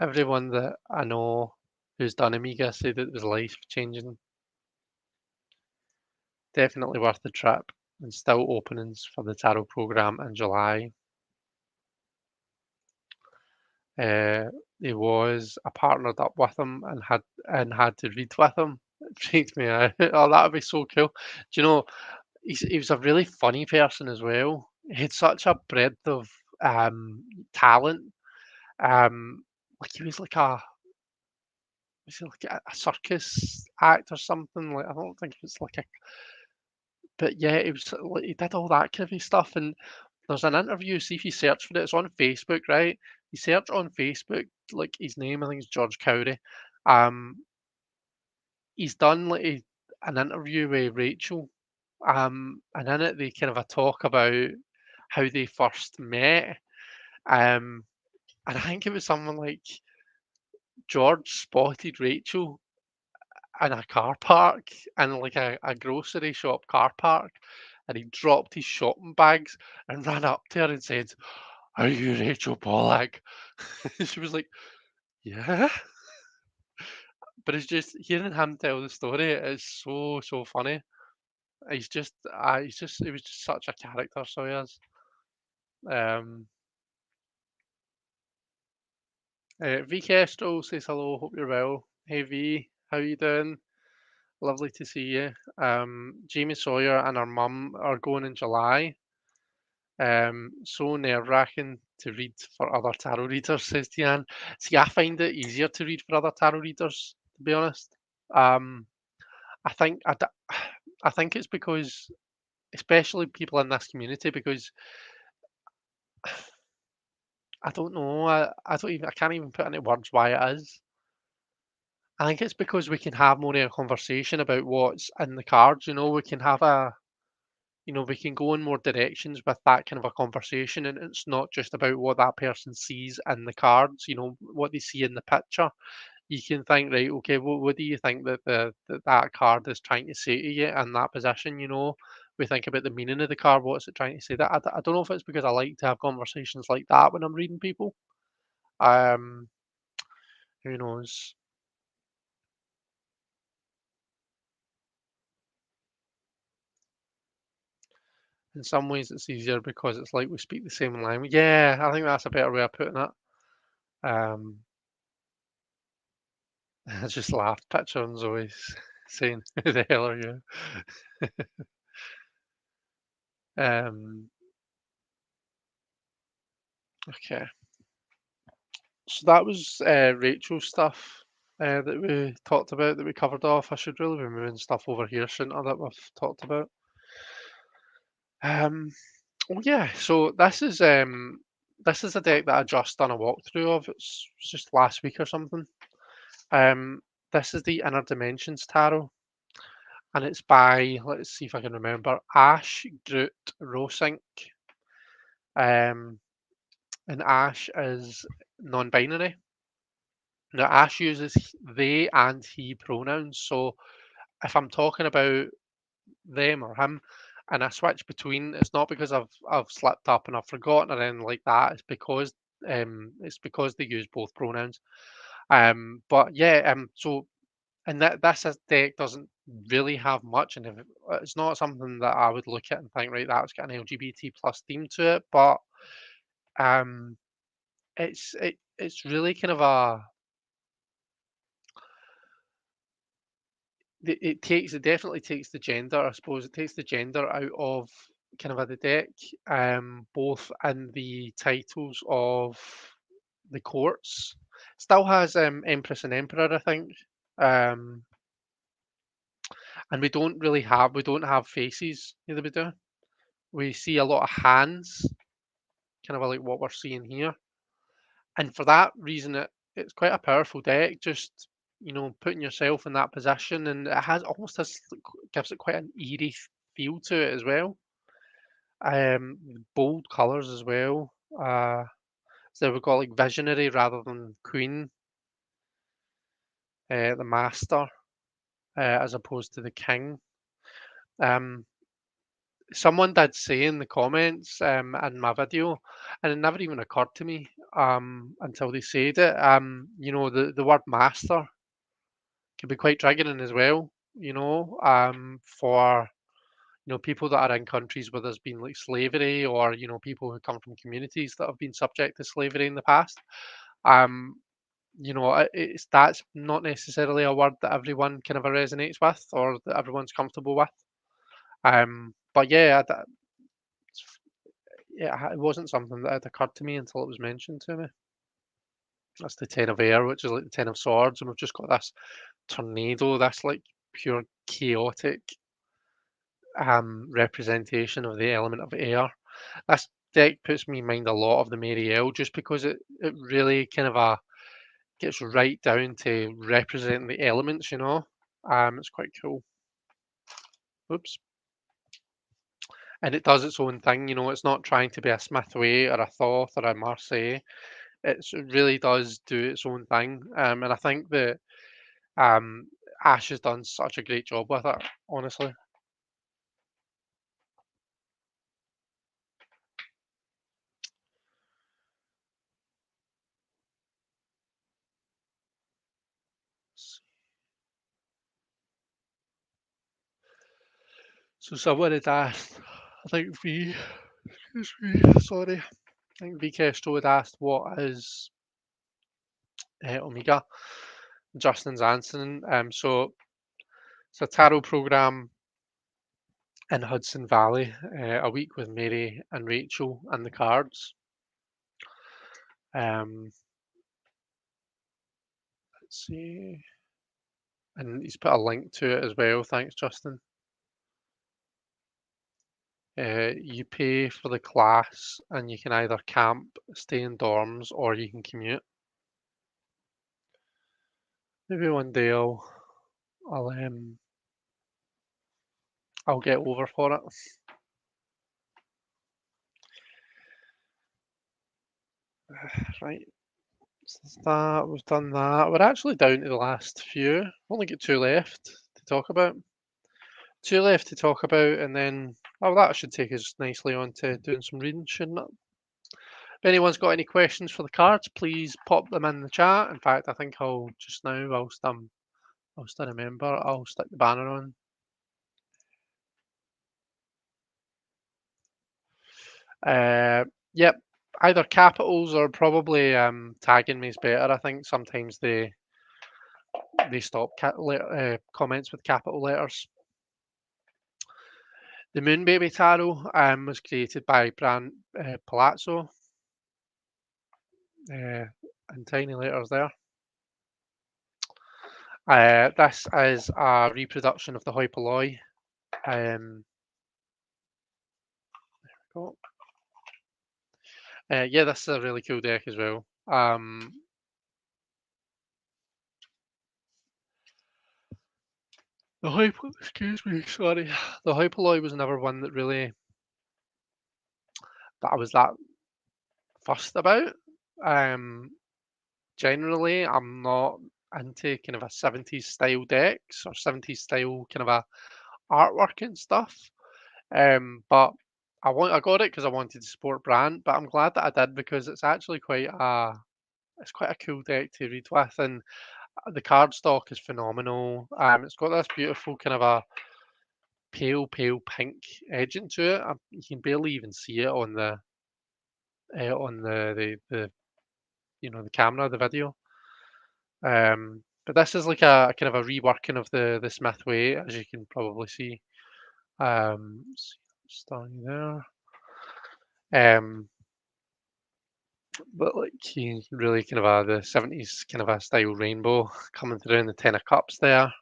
Everyone that I know who's done Amiga said it was life changing. Definitely worth the trip, and still openings for the tarot program in July. Uh, he was I partnered up with him and had to read with him. It freaked me out. Oh, that would be so cool. Do you know he was a really funny person as well. He had such a breadth of talent. Like he was like a circus act or something? Like I don't think it was like a but yeah, it was like he did all that kind of stuff. And there's an interview. See if you search for it. It's on Facebook, right? You search on Facebook, like his name. I think it's George Cowrie. Um, he's done like an interview with Rachel. And in it they kind of a talk about how they first met. Um, and I think it was someone like George spotted Rachel in a car park, in like a grocery shop car park, and he dropped his shopping bags and ran up to her and said, "Are you Rachel Pollack?" She was like, "Yeah." But it's just hearing him tell the story is so funny. He was just such a character, so he is. Um, V Kestrel says hello, hope you're well. Hey V, how you doing? Lovely to see you. Jamie Sawyer and her mum are going in July. So nerve-wracking to read for other tarot readers, says Tian. See, I find it easier to read for other tarot readers, to be honest. Um, I think I think it's because, especially people in this community, because I don't know, I can't even put into words why it is. I think it's because we can have more of a conversation about what's in the cards. We can have we can go in more directions with that kind of a conversation, and it's not just about what that person sees in the cards, what they see in the picture. You can think, right, okay, what do you think that that card is trying to say to you in that position? We think about the meaning of the card, what's it trying to say? That I don't know if it's because I like to have conversations like that when I'm reading people. Um, who knows? In some ways, it's easier because it's like we speak the same language. Yeah, I think that's a better way of putting it. Um, I just laughed. Picture on Zoe saying, "Who the hell are you?" Okay, so that was Rachel's stuff that we talked about, that we covered off. I should really be moving stuff over here, shouldn't I, that we've talked about. Um, Oh yeah, so this is a deck that I just done a walkthrough of. It's just last week or something. Um, this is the Inner Dimensions Tarot, and it's by, let's see if I can remember, Ash Groot Rosink. Um, and Ash is non-binary. Now Ash uses they and he pronouns. So if I'm talking about them or him, and I switch between, it's not because I've slipped up and I've forgotten or anything like that. It's because they use both pronouns. But yeah, so and deck doesn't really have much, and if it's not something that I would look at and think, right, that's got an LGBT plus theme to it, but um, it's really kind of it definitely takes the gender, I suppose. It takes the gender out of kind of the deck, both in the titles of the courts. Still has Empress and Emperor, I think. Um, and we don't have faces, neither we do. We see a lot of hands, kind of like what we're seeing here. And for that reason, it's quite a powerful deck. Just putting yourself in that position, and it has almost has gives it quite an eerie feel to it as well. Bold colors as well. So we've got like visionary rather than queen, the master, as opposed to the king. Um, Someone did say in the comments in my video, and it never even occurred to me until they said it. The word master can be quite triggering as well. For people that are in countries where there's been like slavery, or people who come from communities that have been subject to slavery in the past. Um, that's not necessarily a word that everyone kind of resonates with or that everyone's comfortable with. But yeah, it wasn't something that had occurred to me until it was mentioned to me. That's the Ten of Air, which is like the Ten of Swords, and we've just got this tornado, this like pure chaotic representation of the element of air. This deck puts me in mind a lot of the Marielle, just because it really kind of gets right down to representing the elements. It's quite cool. Oops. And it does its own thing. It's not trying to be a Smithway or a Thoth or a Marseille. It really does do its own thing. And I think that um, Ash has done such a great job with it, honestly. So someone had asked, I think excuse me, sorry, I think V Kestrel had asked what is Omega. Justin's answering. So it's a tarot program in Hudson Valley, a week with Mary and Rachel and the cards. Um, let's see. And he's put a link to it as well. Thanks, Justin. You pay for the class and you can either camp, stay in dorms, or you can commute. Maybe one day I'll um I'll get over for it. Right. So that we've done that. We're actually down to the last few. Only got two left to talk about. Two left to talk about, and then that should take us nicely on to doing some reading, shouldn't it? If anyone's got any questions for the cards, please pop them in the chat. In fact, I think I'll just now, whilst I remember, I'll stick the banner on. Yep, either capitals or probably tagging me is better. I think sometimes they stop comments with capital letters. The Moon Baby Tarot was created by Brand Palazzo, in tiny letters there. This is a reproduction of the hoi polloi. There we go. Yeah, this is a really cool deck as well. Excuse me, sorry. The Hypoloi was never one that really that I was that fussed about. Um, Generally, I'm not into kind of a 70s style decks or 70s style kind of a artwork and stuff. But I got it because I wanted to support brand, but I'm glad that I did because it's actually quite a cool deck to read with, and the card stock is phenomenal. It's got this beautiful kind of a pale pink edge into it. You can barely even see it on the the camera, the video. But this is like a kind of a reworking of the Smith Way, as you can probably see. Starting there. But like you really kind of the 70s kind of a style rainbow coming through in the Ten of Cups there.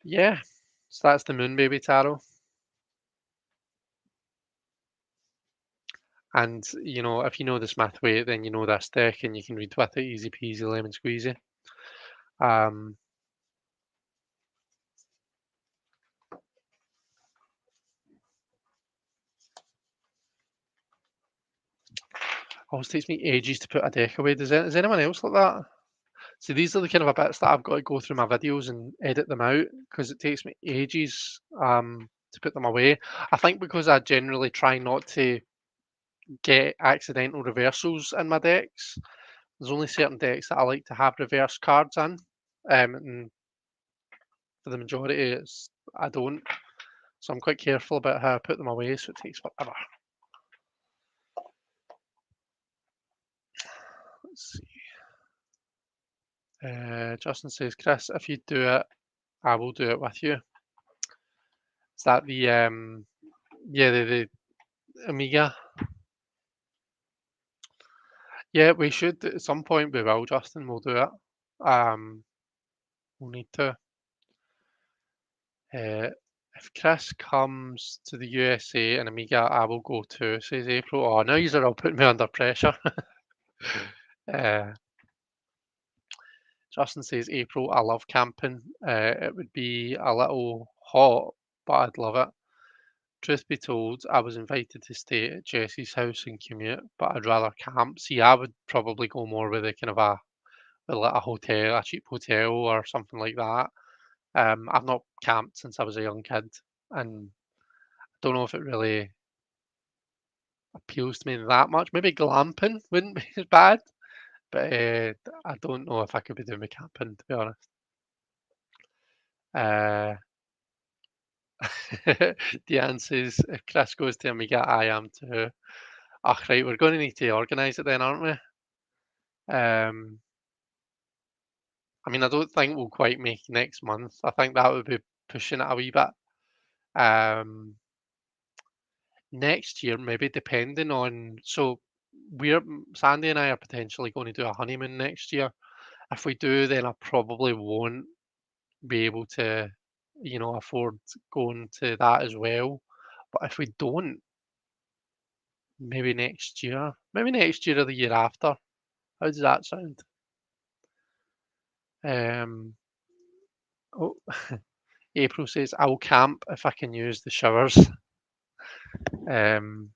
Yeah, so that's the Moon Baby Tarot. And if you know the Smith Way, then you know this deck and you can read with it easy peasy lemon squeezy. Um, Always takes me ages to put a deck away. Does anyone else like that? See, these are the kind of bits that I've got to go through my videos and edit them out because it takes me ages to put them away. I think because I generally try not to get accidental reversals in my decks. There's only certain decks that I like to have reverse cards in, and for the majority, I don't. So I'm quite careful about how I put them away, so it takes forever. Let's see. Justin says, Chris, if you do it, I will do it with you. Is that the yeah, the Amiga? Yeah, we should at some point. We will, Justin. We'll do it. We'll need to. Uh, if Chris comes to the USA and Amiga, I will go too, says April. Oh, now you're all putting me under pressure. uh, Justin says, April, I love camping. It would be a little hot, but I'd love it. Truth be told, I was invited to stay at Jesse's house and commute, but I'd rather camp. See, I would probably go more with a kind of with like a hotel, a cheap hotel or something like that. I've not camped since I was a young kid, and don't know if it really appeals to me that much. Maybe glamping wouldn't be as bad, but I don't know if I could be doing my camping, to be honest. Uh, Deanne says, if Chris goes to Amiga, I am too. Ach, right, we're going to need to organise it then, aren't we? Um, I mean, I don't think we'll quite make next month. I think that would be pushing it a wee bit. Um, Next year, maybe depending on. So, Sandy and I are potentially going to do a honeymoon next year. If we do, then I probably won't be able to, afford going to that as well. But if we don't, maybe next year. Maybe next year or the year after. How does that sound? Um, oh, April says, I'll camp if I can use the showers. Um,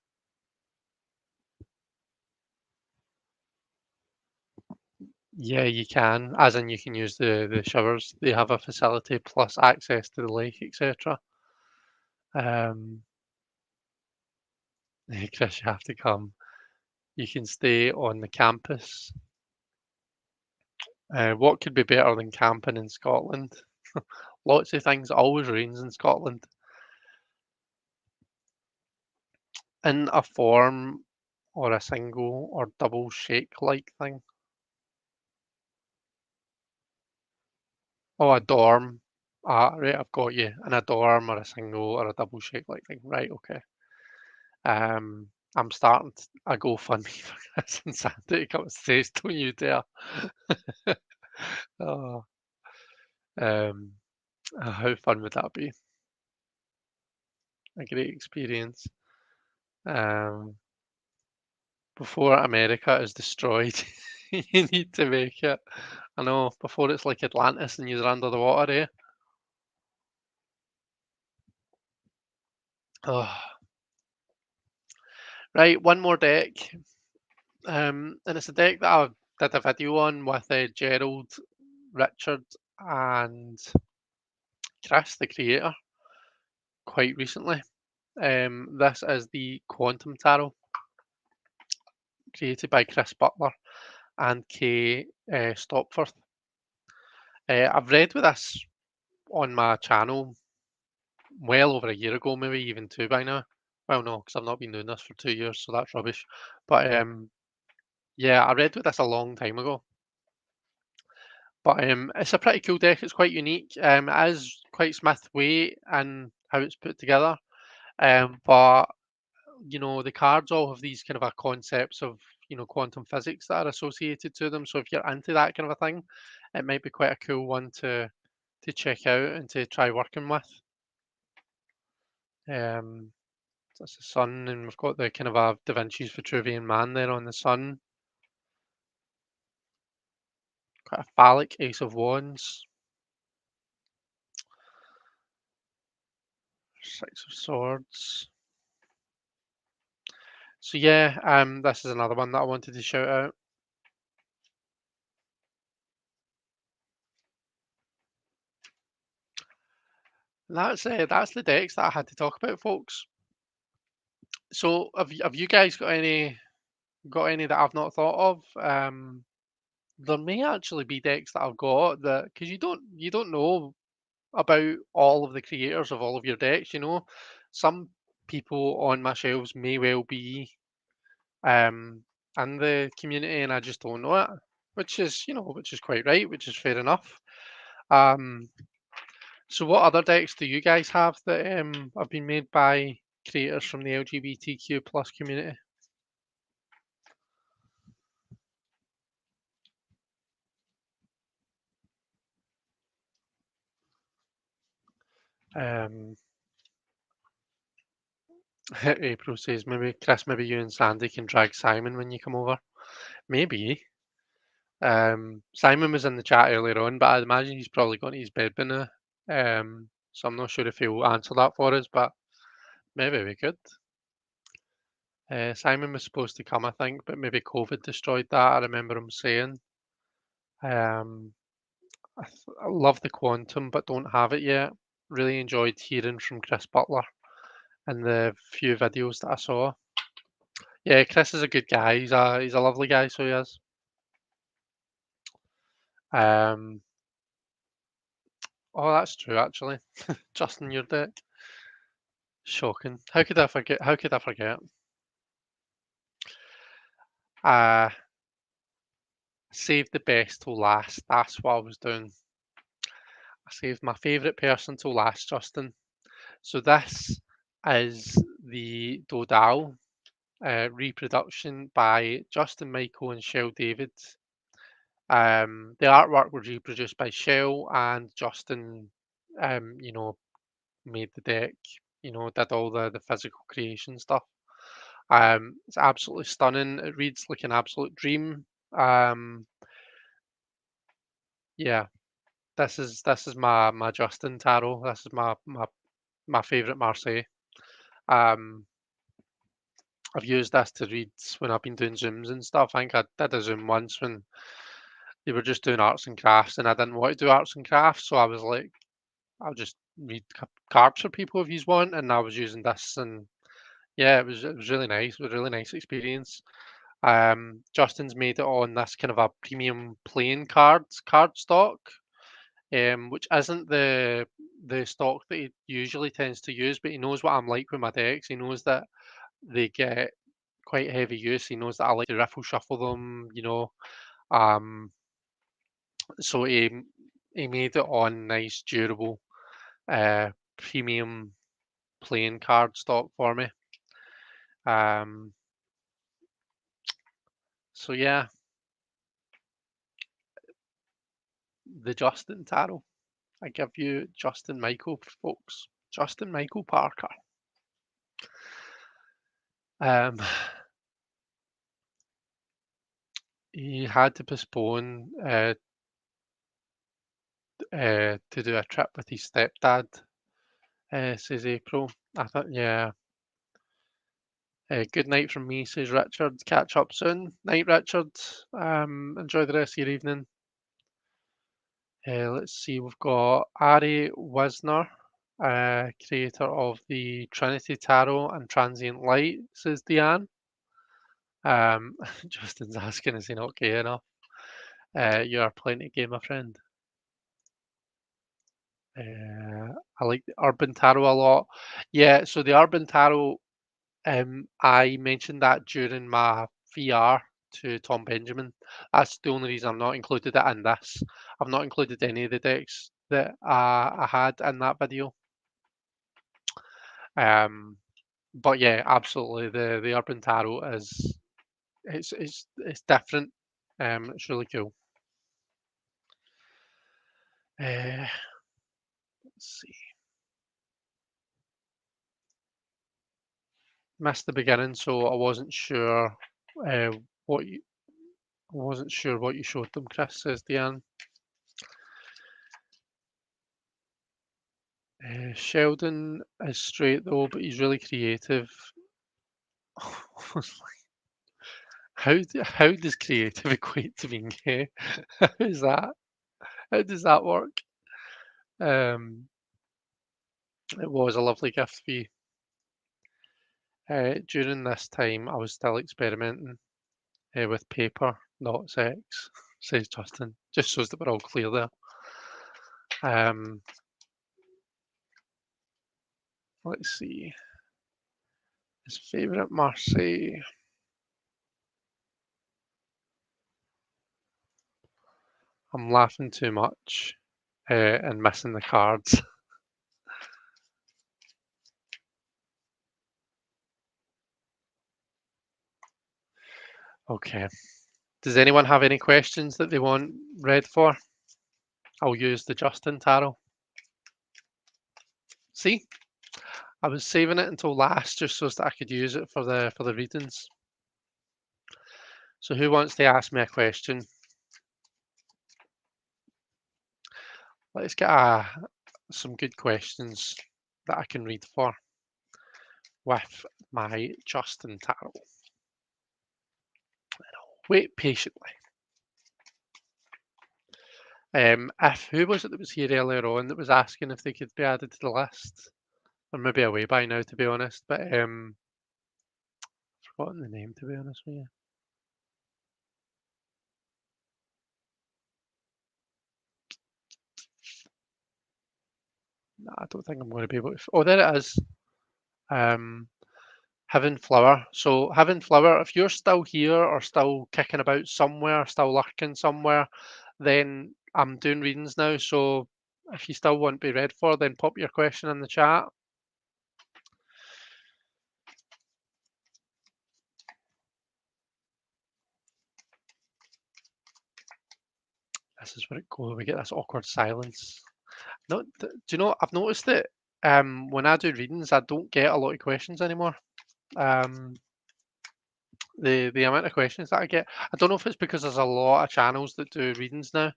yeah, you can, as in you can use the showers. They have a facility plus access to the lake, etc. Um, Chris, you have to come. You can stay on the campus. What could be better than camping in Scotland? Lots of things. It always rains in Scotland. In a form or a single or double shake-like thing. Oh, a dorm. Ah, right, I've got you. In a dorm or a single or a double shake-like thing. Right, okay. I'm starting a GoFundMe for Chris and Sandy to come and stay. Don't you dare. Oh, um, how fun would that be? a great experience. Um, before America is destroyed, you need to make it. I know, before it's like Atlantis and you're under the water, eh? Oh, right, one more deck. And it's a deck that I did a video on with Gerald, Richard, and Chris, the creator, quite recently. This is the Quantum Tarot, created by Chris Butler and Kay Stopforth. I've read with this on my channel well over a year ago, maybe even two by now. Well, no, because I've not been doing this for 2 years, so that's rubbish. But yeah, I read with this a long time ago. But it's a pretty cool deck. It's quite unique. It is quite Smith way in how it's put together. But the cards all have these kind of a concepts of quantum physics that are associated to them. So if you're into that kind of a thing, it might be quite a cool one to check out and to try working with. Um, that's the sun, and we've got the kind of a Da Vinci's Vitruvian Man there on the sun. Quite a phallic Ace of Wands, Six of Swords. So yeah, this is another one that I wanted to shout out. That's the decks that I had to talk about, folks. So have you guys got any that I've not thought of? There may actually be decks that I've got that because you don't know about all of the creators of all of your decks. Some people on my shelves may well be um in the community, and I just don't know it, which is quite right, which is fair enough. Um, so what other decks do you guys have that have been made by creators from the LGBTQ plus community? Um, April says maybe Chris, maybe you and Sandy can drag Simon when you come over. Maybe. Simon was in the chat earlier on, but I imagine he's probably gone to his bed by now. So I'm not sure if he'll answer that for us, but maybe we could. Simon was supposed to come, I think, but maybe COVID destroyed that. I remember him saying. Um, I love the Quantum, but don't have it yet. Really enjoyed hearing from Chris Butler in the few videos that I saw. Yeah, Chris is a good guy. He's a lovely guy, so he is. Um, oh, that's true actually. Justin, your deck. Shocking. How could I forget? How could I forget? Uh, saved the best till last. That's what I was doing. I saved my favourite person till last, Justin. So this is the Dodal reproduction by Justin Michael and Shell David. The artwork was reproduced by Shell, and Justin, made the deck. Did all the physical creation stuff. It's absolutely stunning. It reads like an absolute dream. Um, yeah, this is my Justin tarot. This is my favorite Marseille. Um, I've used this to read when I've been doing Zooms and stuff. I think I did a Zoom once when they were just doing arts and crafts, and I didn't want to do arts and crafts, so I was like, I'll just read cards for people if you want, and I was using this, and yeah, it was really nice. It was a really nice experience. Justin's made it on this kind of a premium playing card stock, which isn't the stock that he usually tends to use, but he knows what I'm like with my decks. He knows that they get quite heavy use. He knows that I like to riffle shuffle them. Um, so he made it on nice, durable, premium playing card stock for me. Um, so yeah, the Justin Tarot. I give you Justin Michael, folks. Justin Michael Parker. Um, he had to postpone to do a trip with his stepdad, says April. I thought, yeah. Good night from me, says Richard. Catch up soon. Night, Richard. Enjoy the rest of your evening. Let's see, we've got Ari Wisner, creator of the Trinity Tarot and Transient Light, says Deanne. Justin's asking, is he not gay enough? You are plenty gay, my friend. I like the Urban Tarot a lot. Yeah, so the Urban Tarot, I mentioned that during my VR to Tom Benjamin. That's the only reason I'm not included it in this. I've not included any of the decks that I had in that video. Um, but yeah, absolutely, the Urban Tarot is it's different. It's really cool. Uh, let's see. Missed the beginning, so I wasn't sure uh, what you I wasn't sure what you showed them, Chris, says Deanne. Sheldon is straight though, but he's really creative. How does creative equate to being gay? How is that? How does that work? Um, it was a lovely gift for you. During this time, I was still experimenting with paper, not sex, says Justin. Just shows that we're all clear there. Um, let's see. His favourite Marseille. I'm laughing too much and missing the cards. Okay. Does anyone have any questions that they want read for? I'll use the Justin Tarot. See, I was saving it until last just so that I could use it for the readings. So who wants to ask me a question? Let's get some good questions that I can read for with my Justin Tarot. Wait patiently. If who was it that was here earlier on that was asking if they could be added to the list? Or maybe away by now, to be honest. But I've forgotten the name, to be honest with you. No, I don't think I'm going to be able to. Oh, there it is. Um, Heaven Flower. So, Heaven Flower, if you're still here or still kicking about somewhere, still lurking somewhere, then I'm doing readings now. So, if you still want to be read for, then pop your question in the chat. This is where it goes. We get this awkward silence. No, do you know? I've noticed that when I do readings, I don't get a lot of questions anymore. Um, the amount of questions that I get, I don't know if it's because there's a lot of channels that do readings now.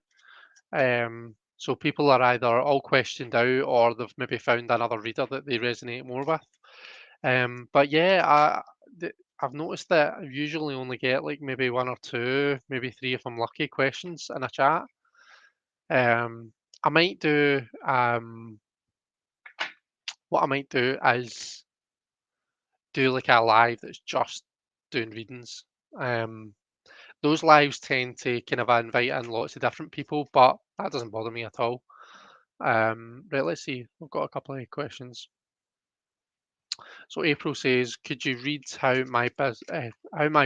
So people are either all questioned out or they've maybe found another reader that they resonate more with. But yeah, I've noticed that I usually only get like maybe one or two, maybe three if I'm lucky, questions in a chat. I might do what I might do is do like a live that's just doing readings. Um, those lives tend to kind of invite in lots of different people, but that doesn't bother me at all. Right, let's see. We've got a couple of questions. So April says, "Could you read how my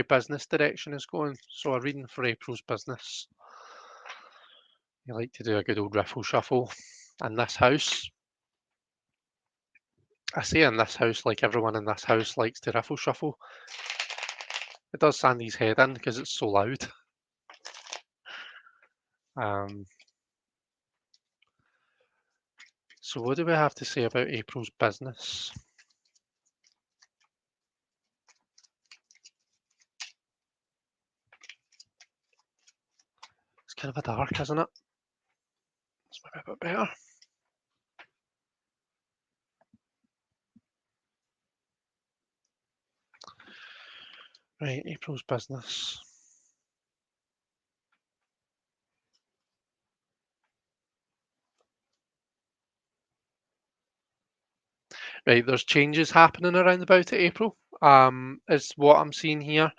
business direction is going?" So a reading for April's business. You like to do a good old riffle shuffle in this house. I say in this house like everyone in this house likes to riffle shuffle. It does Sandy's head in because it's so loud. Um, so what do we have to say about April's business? kind of a dark, isn't it? It's maybe a bit better. Right, April's business. Right, there's changes happening around about April. Is what I'm seeing here.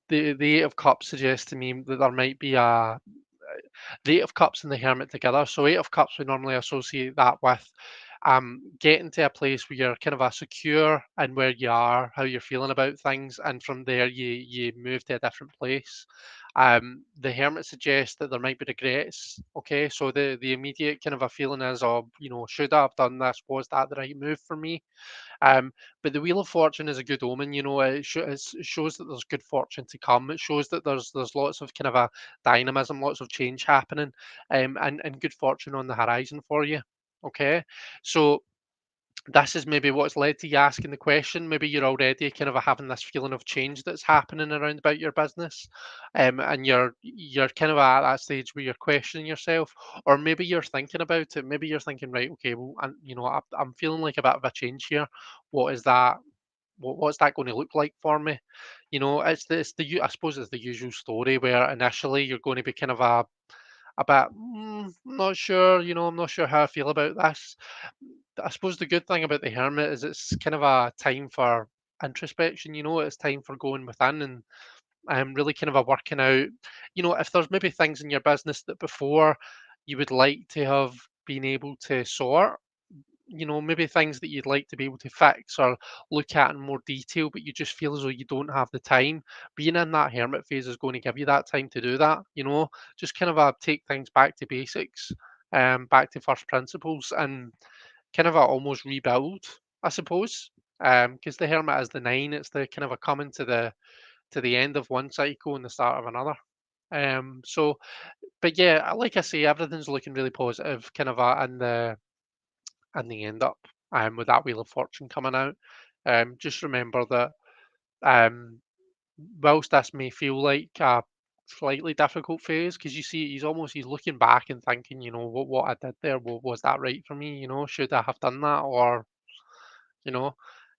The Eight of Cups suggests to me that there might be a the Eight of Cups and the Hermit together. So Eight of Cups we normally associate that with getting to a place where you're kind of a secure and where you are, how you're feeling about things, and from there you move to a different place. The Hermit suggests that there might be regrets. Okay, so the immediate kind of a feeling is, oh, should I have done this? Was that the right move for me? But the Wheel of Fortune is a good omen. It shows that there's good fortune to come. It shows that there's lots of kind of a dynamism, lots of change happening, and good fortune on the horizon for you. Okay, so this is maybe what's led to you asking the question. Maybe you're already kind of having this feeling of change that's happening around about your business, and you're kind of at that stage where you're questioning yourself, or maybe you're thinking about it. Maybe you're thinking, right, okay, well, I'm feeling like a bit of a change here. What is that? What's that going to look like for me? I suppose it's the usual story where initially you're going to be kind of a bit, not sure, I'm not sure how I feel about this. I suppose the good thing about the hermit is it's kind of a time for introspection, it's time for going within and really kind of a working out, if there's maybe things in your business that before you would like to have been able to sort, maybe things that you'd like to be able to fix or look at in more detail, but you just feel as though you don't have the time. Being in that hermit phase is going to give you that time to do that, just kind of take things back to basics, back to first principles and kind of almost rebuild, I suppose. Because the hermit is the nine, it's the kind of a coming to the end of one cycle and the start of another. So, but yeah, like I say, everything's looking really positive, kind of in the end up with that Wheel of Fortune coming out. Just remember that um, whilst this may feel like a slightly difficult phase, because you see he's looking back and thinking, what I did there, was that right for me? Should I have done that? Or, you know,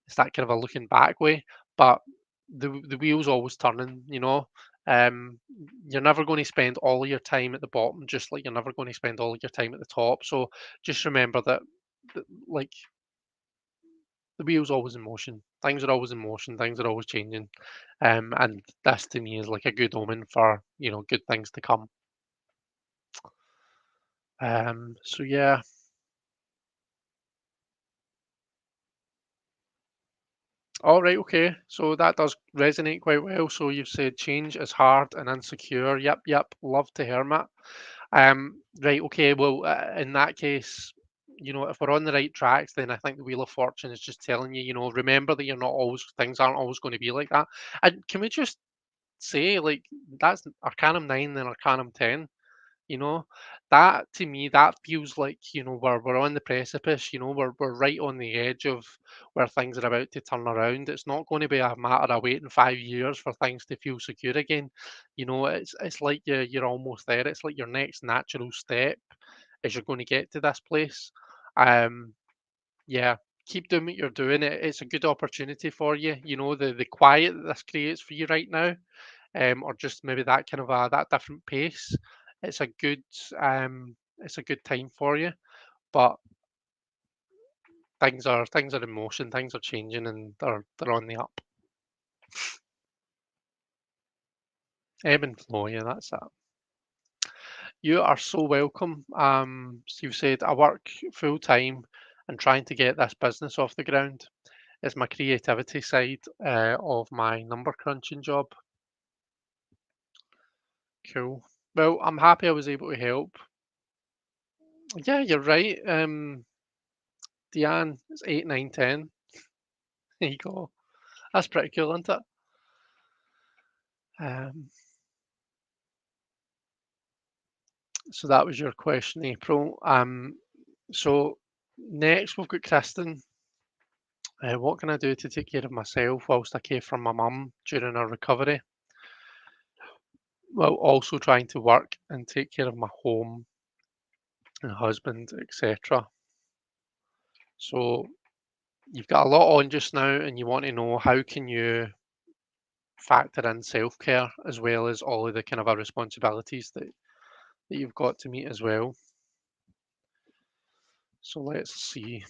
it's that kind of a looking back way. But the wheel's always turning, Um, you're never going to spend all of your time at the bottom, just like you're never going to spend all of your time at the top. So just remember that like the wheel's always in motion. Things are always in motion. Things are always changing. And this to me is like a good omen for good things to come. So yeah. All right. Okay. So that does resonate quite well. So you've said change is hard and insecure. Yep. Yep. Love to hear that. Right. Okay. Well, in that case, if we're on the right tracks, then I think the Wheel of Fortune is just telling you, remember that you're not always, things aren't always going to be like that. And can we just say, like, that's Arcanum 9 and Arcanum 10, you know? That to me, that feels like, we're on the precipice, we're right on the edge of where things are about to turn around. It's not going to be a matter of waiting 5 years for things to feel secure again. It's like you're almost there. It's like your next natural step is you're going to get to this place. Um, yeah, keep doing what you're doing. It's a good opportunity for you. The quiet that this creates for you right now, or just maybe that kind of that different pace. It's a good it's a good time for you. But things are in motion, things are changing, and they're on the up. Ebb and flow, yeah, that's it. You are so welcome. Steve said, I work full time and trying to get this business off the ground. It's my creativity side of my number crunching job. Cool. Well, I'm happy I was able to help. Yeah, you're right. Deanne, it's 8, 9, 10. There you go. That's pretty cool, isn't it? Um, so that was your question, April. So next we've got Kristen. What can I do to take care of myself whilst I care for my mum during her recovery? while also trying to work and take care of my home and husband, etc. So you've got a lot on just now, and you want to know how can you factor in self-care as well as all of the kind of responsibilities that you've got to meet as well. So let's see.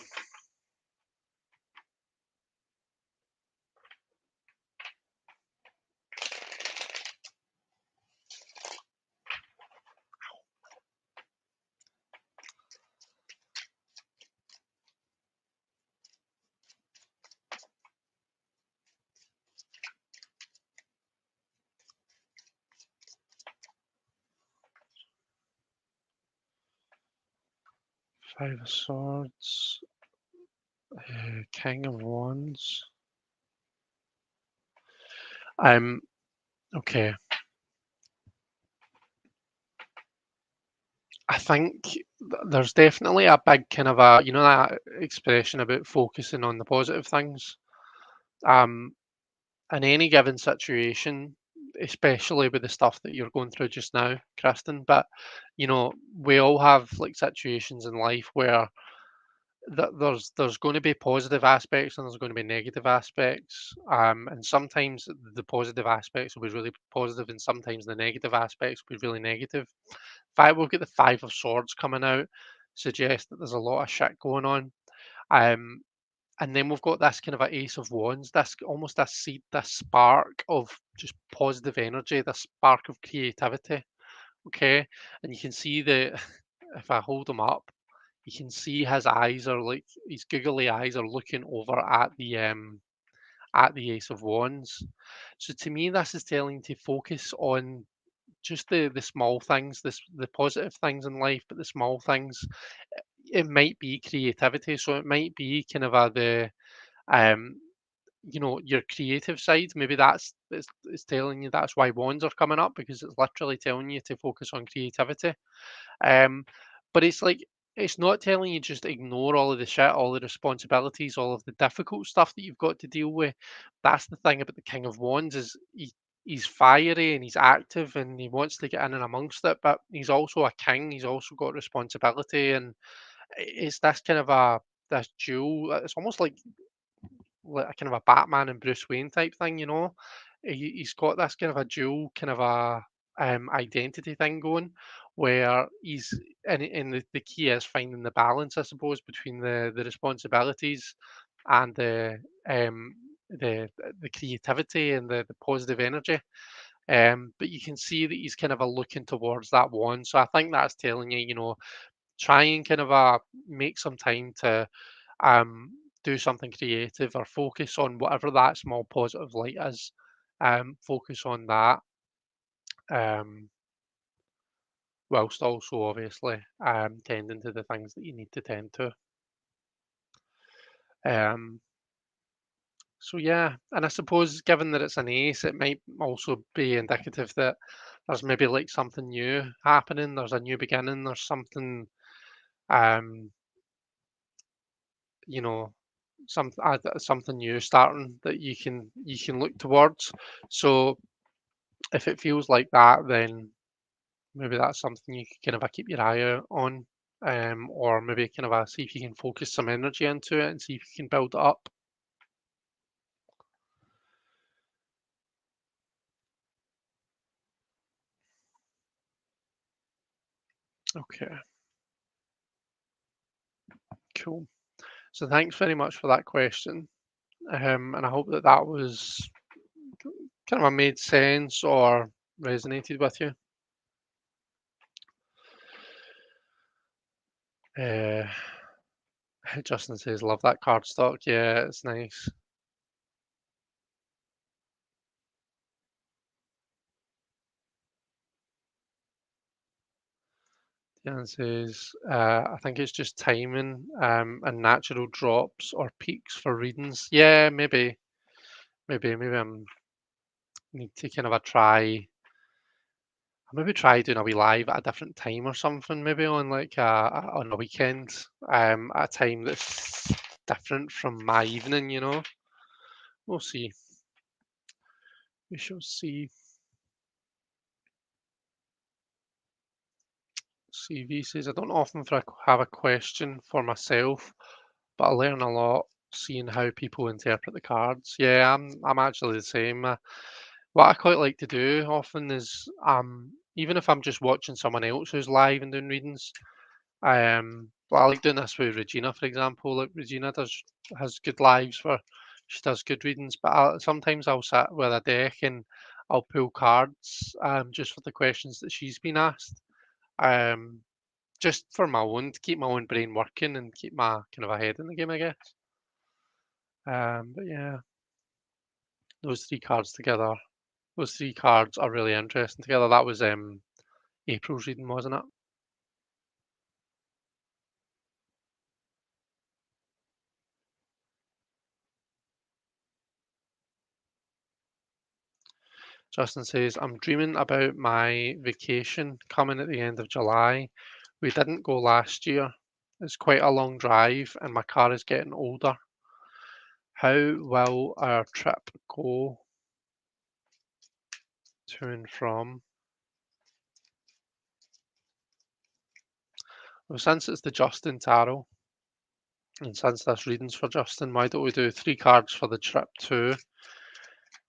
5 of Swords, King of Wands. Um, okay. I think there's definitely a big kind of that expression about focusing on the positive things. Um, in any given situation, especially with the stuff that you're going through just now, Kristen, but we all have like situations in life where there's going to be positive aspects and there's going to be negative aspects, and sometimes the positive aspects will be really positive, and sometimes the negative aspects will be really negative. Five, we've got the Five of Swords coming out, suggests that there's a lot of shit going on. Um, and then we've got this kind of a Ace of Wands, this almost this seed, this spark of just positive energy, this spark of creativity. Okay, and you can see the if I hold him up, you can see his eyes are like his googly eyes are looking over at the Ace of Wands. So to me, this is telling you to focus on just the small things, the positive things in life, but the small things. It might be creativity, so it might be kind of um your creative side. Maybe it's telling you that's why wands are coming up, because it's literally telling you to focus on creativity. Um, but it's like it's not telling you just ignore all of the shit, all the responsibilities, all of the difficult stuff that you've got to deal with. That's the thing about the King of Wands is he's fiery and he's active and he wants to get in and amongst it, but he's also a king. He's also got responsibility, and it's this kind of this dual. It's almost like a kind of a Batman and Bruce Wayne type thing, you know. He's got this kind of a dual kind of a identity thing going, where he's and the key is finding the balance, I suppose, between the responsibilities and the the creativity and the positive energy. But you can see that he's kind of a looking towards that one. So I think that's telling you, try and kind of make some time to um, do something creative or focus on whatever that small positive light is. Focus on that, um, whilst also obviously tending to the things that you need to tend to. Um, so yeah, and I suppose given that it's an ace, it might also be indicative that there's maybe like something new happening. There's a new beginning. There's something, um, you know, something new starting that you can look towards. So if it feels like that, then maybe that's something you can kind of keep your eye out on, or maybe kind of see if you can focus some energy into it and see if you can build it up. Okay, cool. So thanks very much for that question, and I hope that that was kind of made sense or resonated with you. Uh, Justin says, "Love that card stock." Yeah, it's nice. Jan says, I think it's just timing and natural drops or peaks for readings. Yeah, maybe I'm need to kind of a try. Maybe try doing a wee live at a different time or something. Maybe on like on a weekend, at a time that's different from my evening. We'll see. We shall see. CV says, I don't often have a question for myself, but I learn a lot seeing how people interpret the cards. Yeah, I'm actually the same. What I quite like to do often is, even if I'm just watching someone else who's live and doing readings, well, I like doing this with Regina, for example. Like Regina has good lives where she does good readings, but sometimes I'll sit with a deck and I'll pull cards, just for the questions that she's been asked. Um, just for my own, to keep my own brain working and keep my kind of a head in the game, I guess. But yeah, those three cards together, those three cards are really interesting together. That was April's reading, wasn't it? Justin says, I'm dreaming about my vacation coming at the end of July. We didn't go last year. It's quite a long drive and my car is getting older. How will our trip go to and from? Well, since it's the Justin Tarot, and since this reading's for Justin, why don't we do three cards for the trip to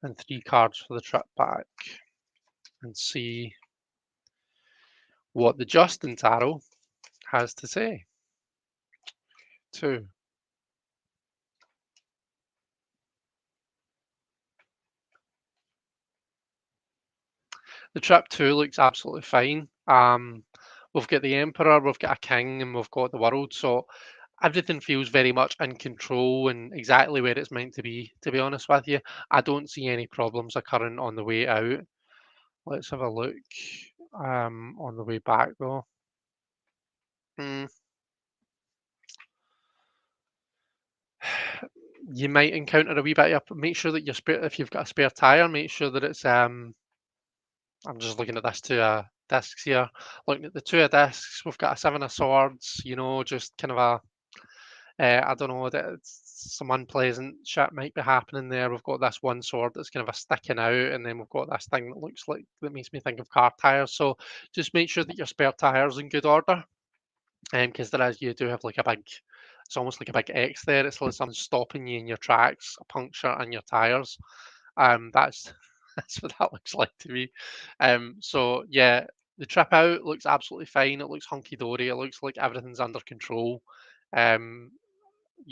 and three cards for the trip back and see what the Justin Tarot has to say. Two. The trip two looks absolutely fine. We've got the Emperor, we've got a King, and we've got the World. So everything feels very much in control and exactly where it's meant to be. To be honest with you, I don't see any problems occurring on the way out. Let's have a look. On the way back though. Hmm. You might encounter a wee bit of, make sure that if you've got a spare tire, make sure that it's I'm just looking at this two discs here. Looking at the two of discs, we've got a seven of swords, just kind of I don't know, that some unpleasant shit might be happening there. We've got this one sword that's kind of a sticking out, and then we've got this thing that looks like, that makes me think of car tires. So just make sure that your spare tires in good order, because you do have like a big, it's almost like a big X there. It's like something stopping you in your tracks, a puncture in your tires. That's that's what that looks like to me. So yeah, the trip out looks absolutely fine. It looks hunky dory. It looks like everything's under control. Um,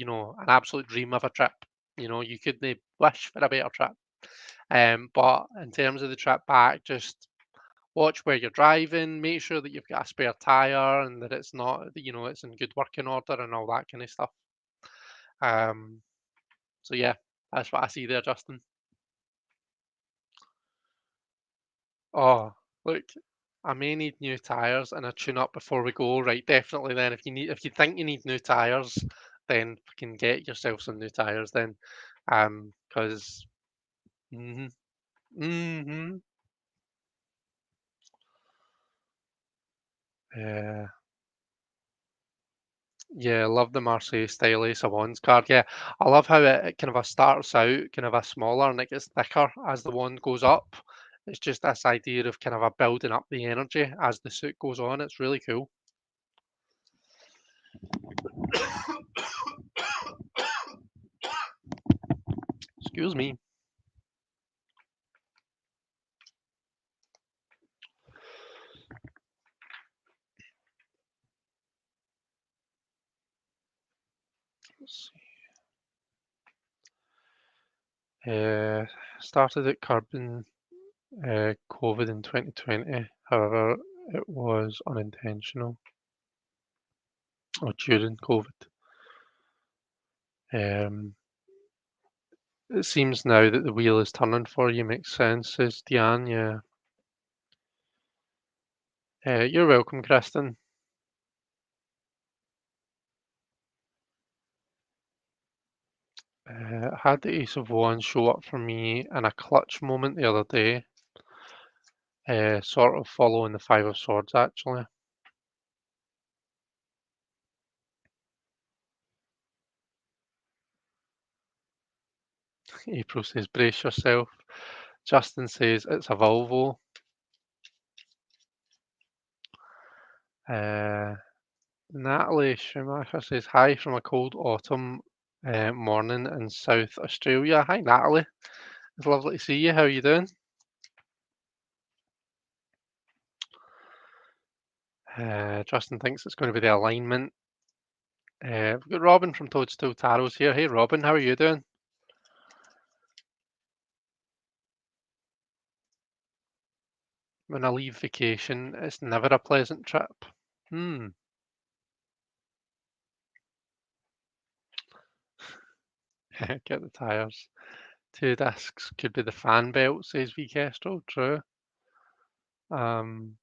an absolute dream of a trip. You couldn't wish for a better trip. But in terms of the trip back, just watch where you're driving, make sure that you've got a spare tire and that it's not, it's in good working order and all that kind of stuff. Um, so yeah, that's what I see there, Justin. Oh, look, I may need new tires and a tune up before we go. Right, definitely. Then, if you think you need new tires, then can get yourself some new tires. Then, because hmm hmm yeah, yeah, I love the Marseille style Ace of Wands card. Yeah, I love how it kind of starts out kind of a smaller and it gets thicker as the wand goes up. It's just this idea of kind of a building up the energy as the suit goes on. It's really cool. Excuse me. Let's see. Started at curbing COVID in 2020. However, it was unintentional or during COVID. Um, it seems now that the wheel is turning for you. Makes sense, says Diane. Yeah. You're welcome, Kristen. I had the Ace of Wands show up for me in a clutch moment the other day, sort of following the Five of Swords, actually. April says, brace yourself. Justin says, it's a Volvo. Natalie Schumacher says, hi from a cold autumn morning in South Australia. Hi, Natalie. It's lovely to see you. How are you doing? Justin thinks it's going to be the alignment. We've got Robin from Toadstool Tarots here. Hey, Robin, how are you doing? When I leave vacation, it's never a pleasant trip. Hmm. Get the tyres. Two discs could be the fan belt, says V Kestrel. True. Um,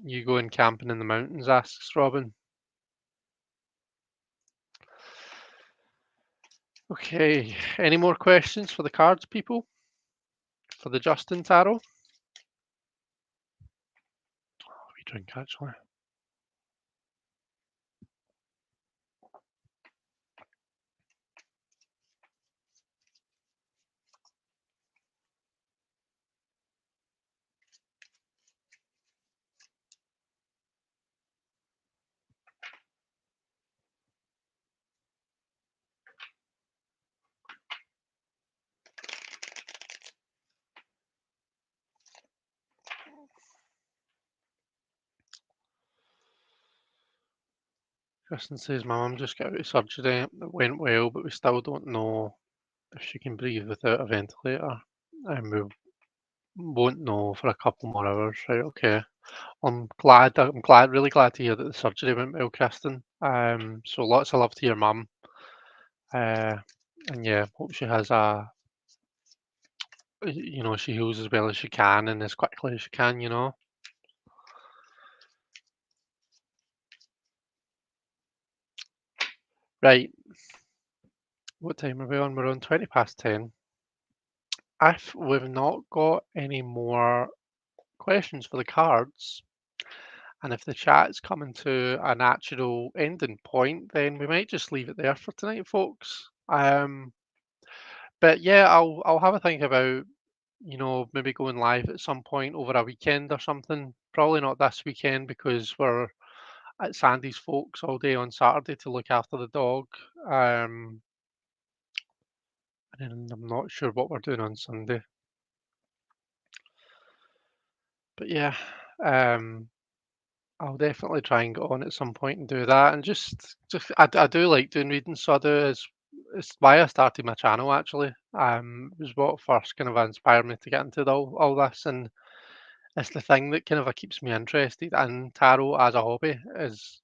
you going camping in the mountains, asks Robin. Okay, any more questions for the cards people? For the Justin Tarot? We drink actually. Kristen says, my mum just got out of surgery. It went well, but we still don't know if she can breathe without a ventilator. And we won't know for a couple more hours. Right, okay. I'm glad, really glad to hear that the surgery went well, Kristen. So lots of love to your mum. Uh, and yeah, hope she has she heals as well as she can and as quickly as she can. Right, what time are we on? We're on 20 past 10. If we've not got any more questions for the cards, and if the chat's coming to a natural ending point, then we might just leave it there for tonight, folks. But yeah, I'll have a think about, maybe going live at some point over a weekend or something. Probably not this weekend because we're at Sandy's folks all day on Saturday to look after the dog. Um, and then I'm not sure what we're doing on Sunday. But yeah, um, I'll definitely try and get on at some point and do that. And I do like doing reading, so I do. It's why I started my channel actually. It was what first kind of inspired me to get into all this, and it's the thing that kind of keeps me interested in tarot as a hobby is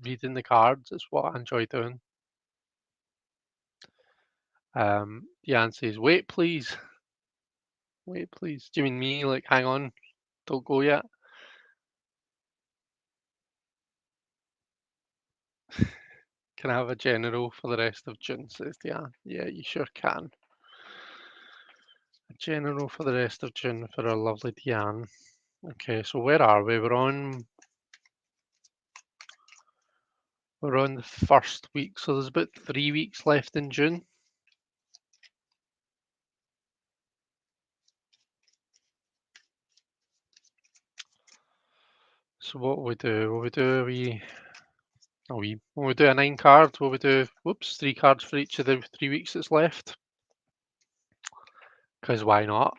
reading the cards. It's what I enjoy doing. Deanne says, "Wait, please, wait, please." Do you mean me? Like, hang on, don't go yet. Can I have a general for the rest of June? Says Deanne. Yeah, you sure can. A general for the rest of June for our lovely Deanne. Okay, so where are we? We're on the first week, so there's about 3 weeks left in June. So what will we do? Will we do when we do a 9 card, will we do, whoops, 3 cards for each of the 3 weeks that's left? Because why not?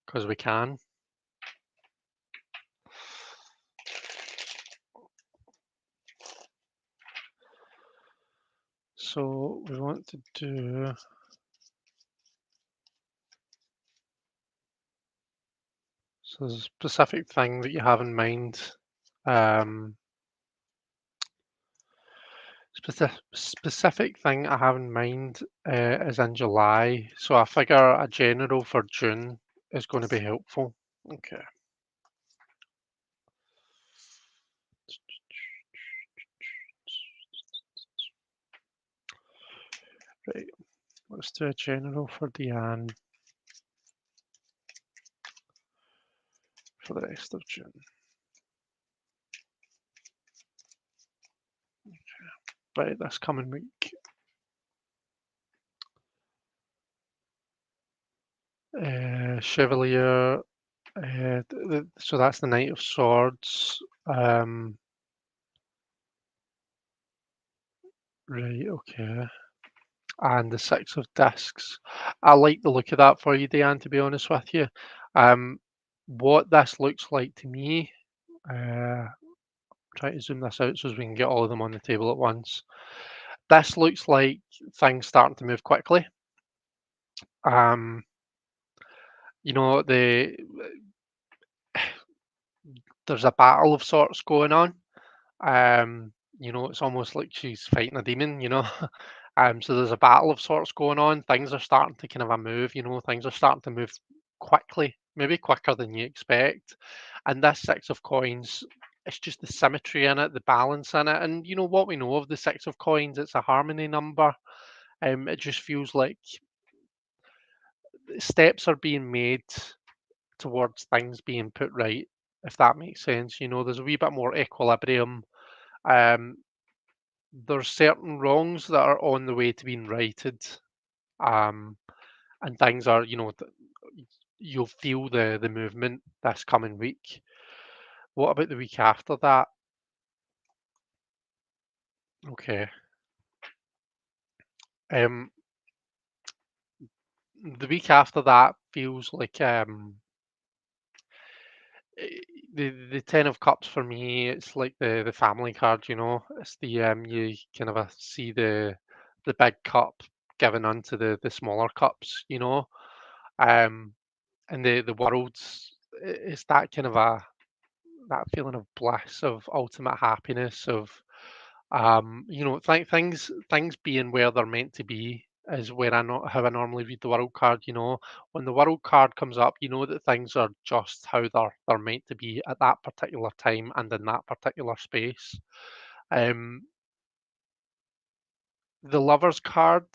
Because we can. So we want to do, so there's a specific thing that you have in mind. Specific thing I have in mind is in July, so I figure a general for June is going to be helpful. Okay. Right, let's do a general for Deanne for the rest of June. Right, this coming week. Chevalier, So that's the Knight of Swords. Right, okay. And the Six of Discs. I like the look of that for you, Dan, to be honest with you. Um, what this looks like to me, try to zoom this out so we can get all of them on the table at once. This looks like things starting to move quickly. Um, there's a battle of sorts going on. It's almost like she's fighting a demon, you know. So there's a battle of sorts going on. Things are starting to kind of a move, things are starting to move quickly, maybe quicker than you expect. And this six of coins, it's just the symmetry in it, the balance in it. And you know what we know of the six of coins, it's a harmony number. It just feels like steps are being made towards things being put right, if that makes sense. There's a wee bit more equilibrium. Um, there's certain wrongs that are on the way to being righted, um, and things are, you'll feel the movement this coming week. What about the week after that? Okay. Um, the week after that feels like eh, the Ten of Cups for me. It's like the family card. It's the you kind of see the big cup given unto the smaller cups. Um, and the world's it's that kind of that feeling of bliss, of ultimate happiness, of things being where they're meant to be is where how I normally read the world card. When the world card comes up, you know that things are just how they're meant to be at that particular time and in that particular space. Um, the lovers card,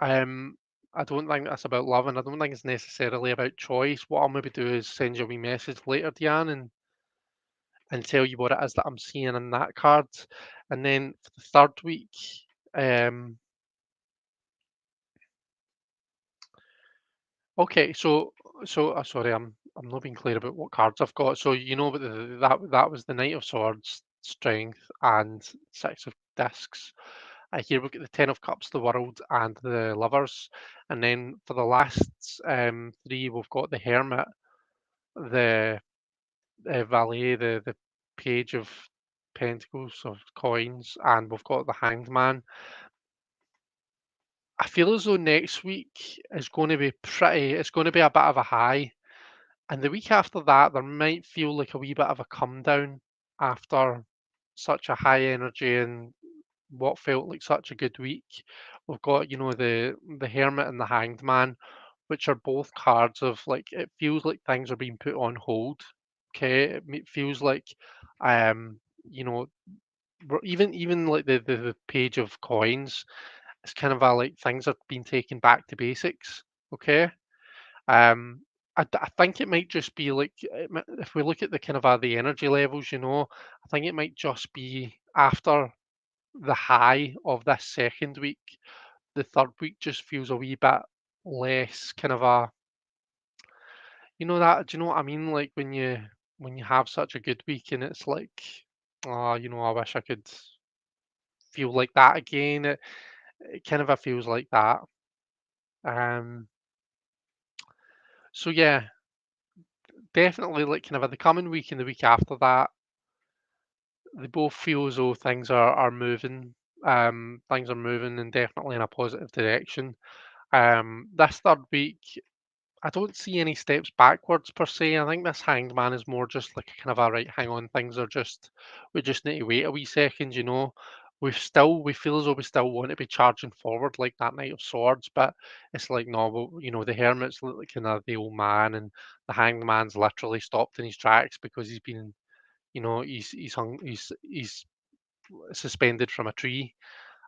um, I don't think that's about love, and I don't think it's necessarily about choice. What I'll maybe do is send you a wee message later, Diane, and tell you what it is that I'm seeing in that card. And then for the third week, um, okay, sorry, I'm not being clear about what cards I've got. So but that was the Knight of Swords, Strength, and Six of Discs. Here we've got the Ten of Cups, the World, and the Lovers. And then for the last three, we've got the Hermit, the Valet, the Page of Pentacles, of coins, and we've got the Hanged Man. I feel as though next week is going to be it's going to be a bit of a high. And the week after that, there might feel like a wee bit of a come down after such a high energy and what felt like such a good week. We've got, the Hermit and the Hanged Man, which are both cards of like it feels like things are being put on hold. Okay, it feels like, um, you know, even like the page of coins, it's kind of a like things are being taken back to basics. Okay, um, I think it might just be like if we look at the kind of the energy levels, I think it might just be after the high of this second week, the third week just feels a wee bit less kind of do you know what I mean? Like when you have such a good week and it's like, oh, I wish I could feel like that again. It kind of feels like that. Um, so yeah, definitely like kind of the coming week and the week after that, they both feel as though things are moving. Things are moving and definitely in a positive direction. This third week, I don't see any steps backwards per se. I think this Hanged Man is more just like kind of a right. Hang on, we just need to wait a wee second. We feel as though we still want to be charging forward like that Knight of Swords, but it's like no, well, the Hermit's like kind of the old man, and the Hanged Man's literally stopped in his tracks because he's been, he's hung, he's suspended from a tree.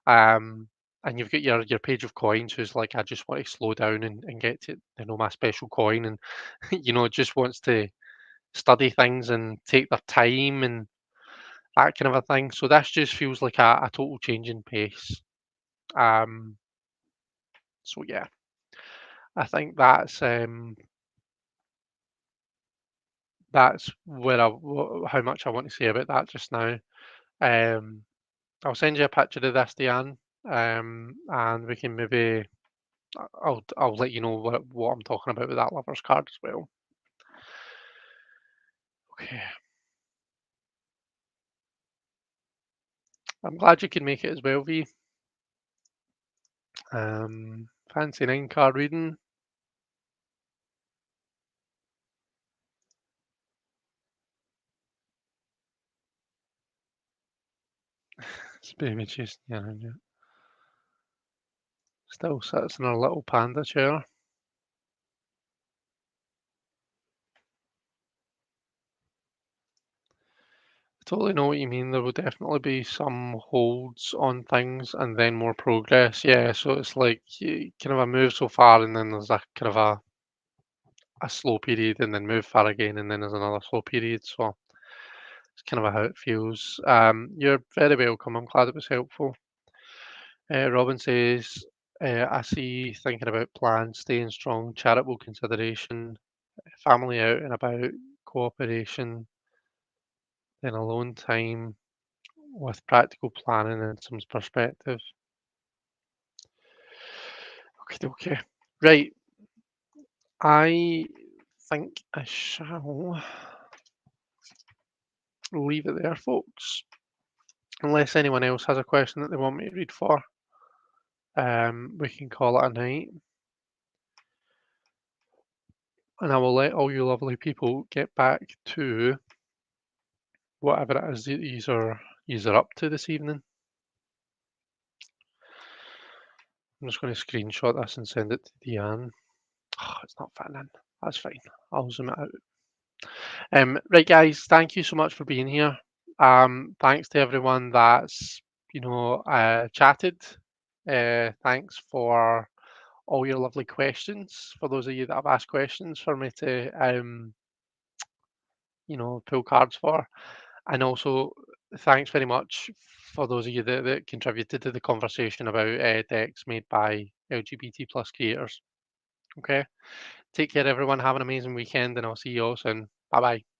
Um, and you've got your page of coins who's like, I just want to slow down and get to my special coin, and just wants to study things and take their time and that kind of a thing. So this just feels like a total change in pace. Um, so yeah, I think that's where how much I want to say about that just now. Um, I'll send you a picture of this, Diane, and we can maybe I'll let you know what I'm talking about with that lover's card as well. Okay, I'm glad you can make it as well, V. Fancy 9 card reading. Baby chasing you around, yeah. Still sits in her little panda chair. I totally know what you mean. There will definitely be some holds on things and then more progress. Yeah, so it's like you kind of a move so far and then there's a kind of a slow period and then move far again and then there's another slow period. So it's kind of how it feels. You're very welcome. I'm glad it was helpful. Robin says, I see thinking about plans, staying strong, charitable consideration, family out and about, cooperation, then alone time with practical planning and some perspective. Okay, okay. Right. I think I shall leave it there, folks. Unless anyone else has a question that they want me to read for, we can call it a night. And I will let all you lovely people get back to whatever it is that you're up to this evening. I'm just going to screenshot this and send it to Deanne. Oh, it's not fitting in. That's fine. I'll zoom it out. Right, guys, thank you so much for being here. Thanks to everyone that's chatted. Thanks for all your lovely questions. For those of you that have asked questions for me to pull cards for, and also thanks very much for those of you that contributed to the conversation about decks made by LGBT plus creators. Okay, take care, everyone. Have an amazing weekend, and I'll see you all soon. Bye bye.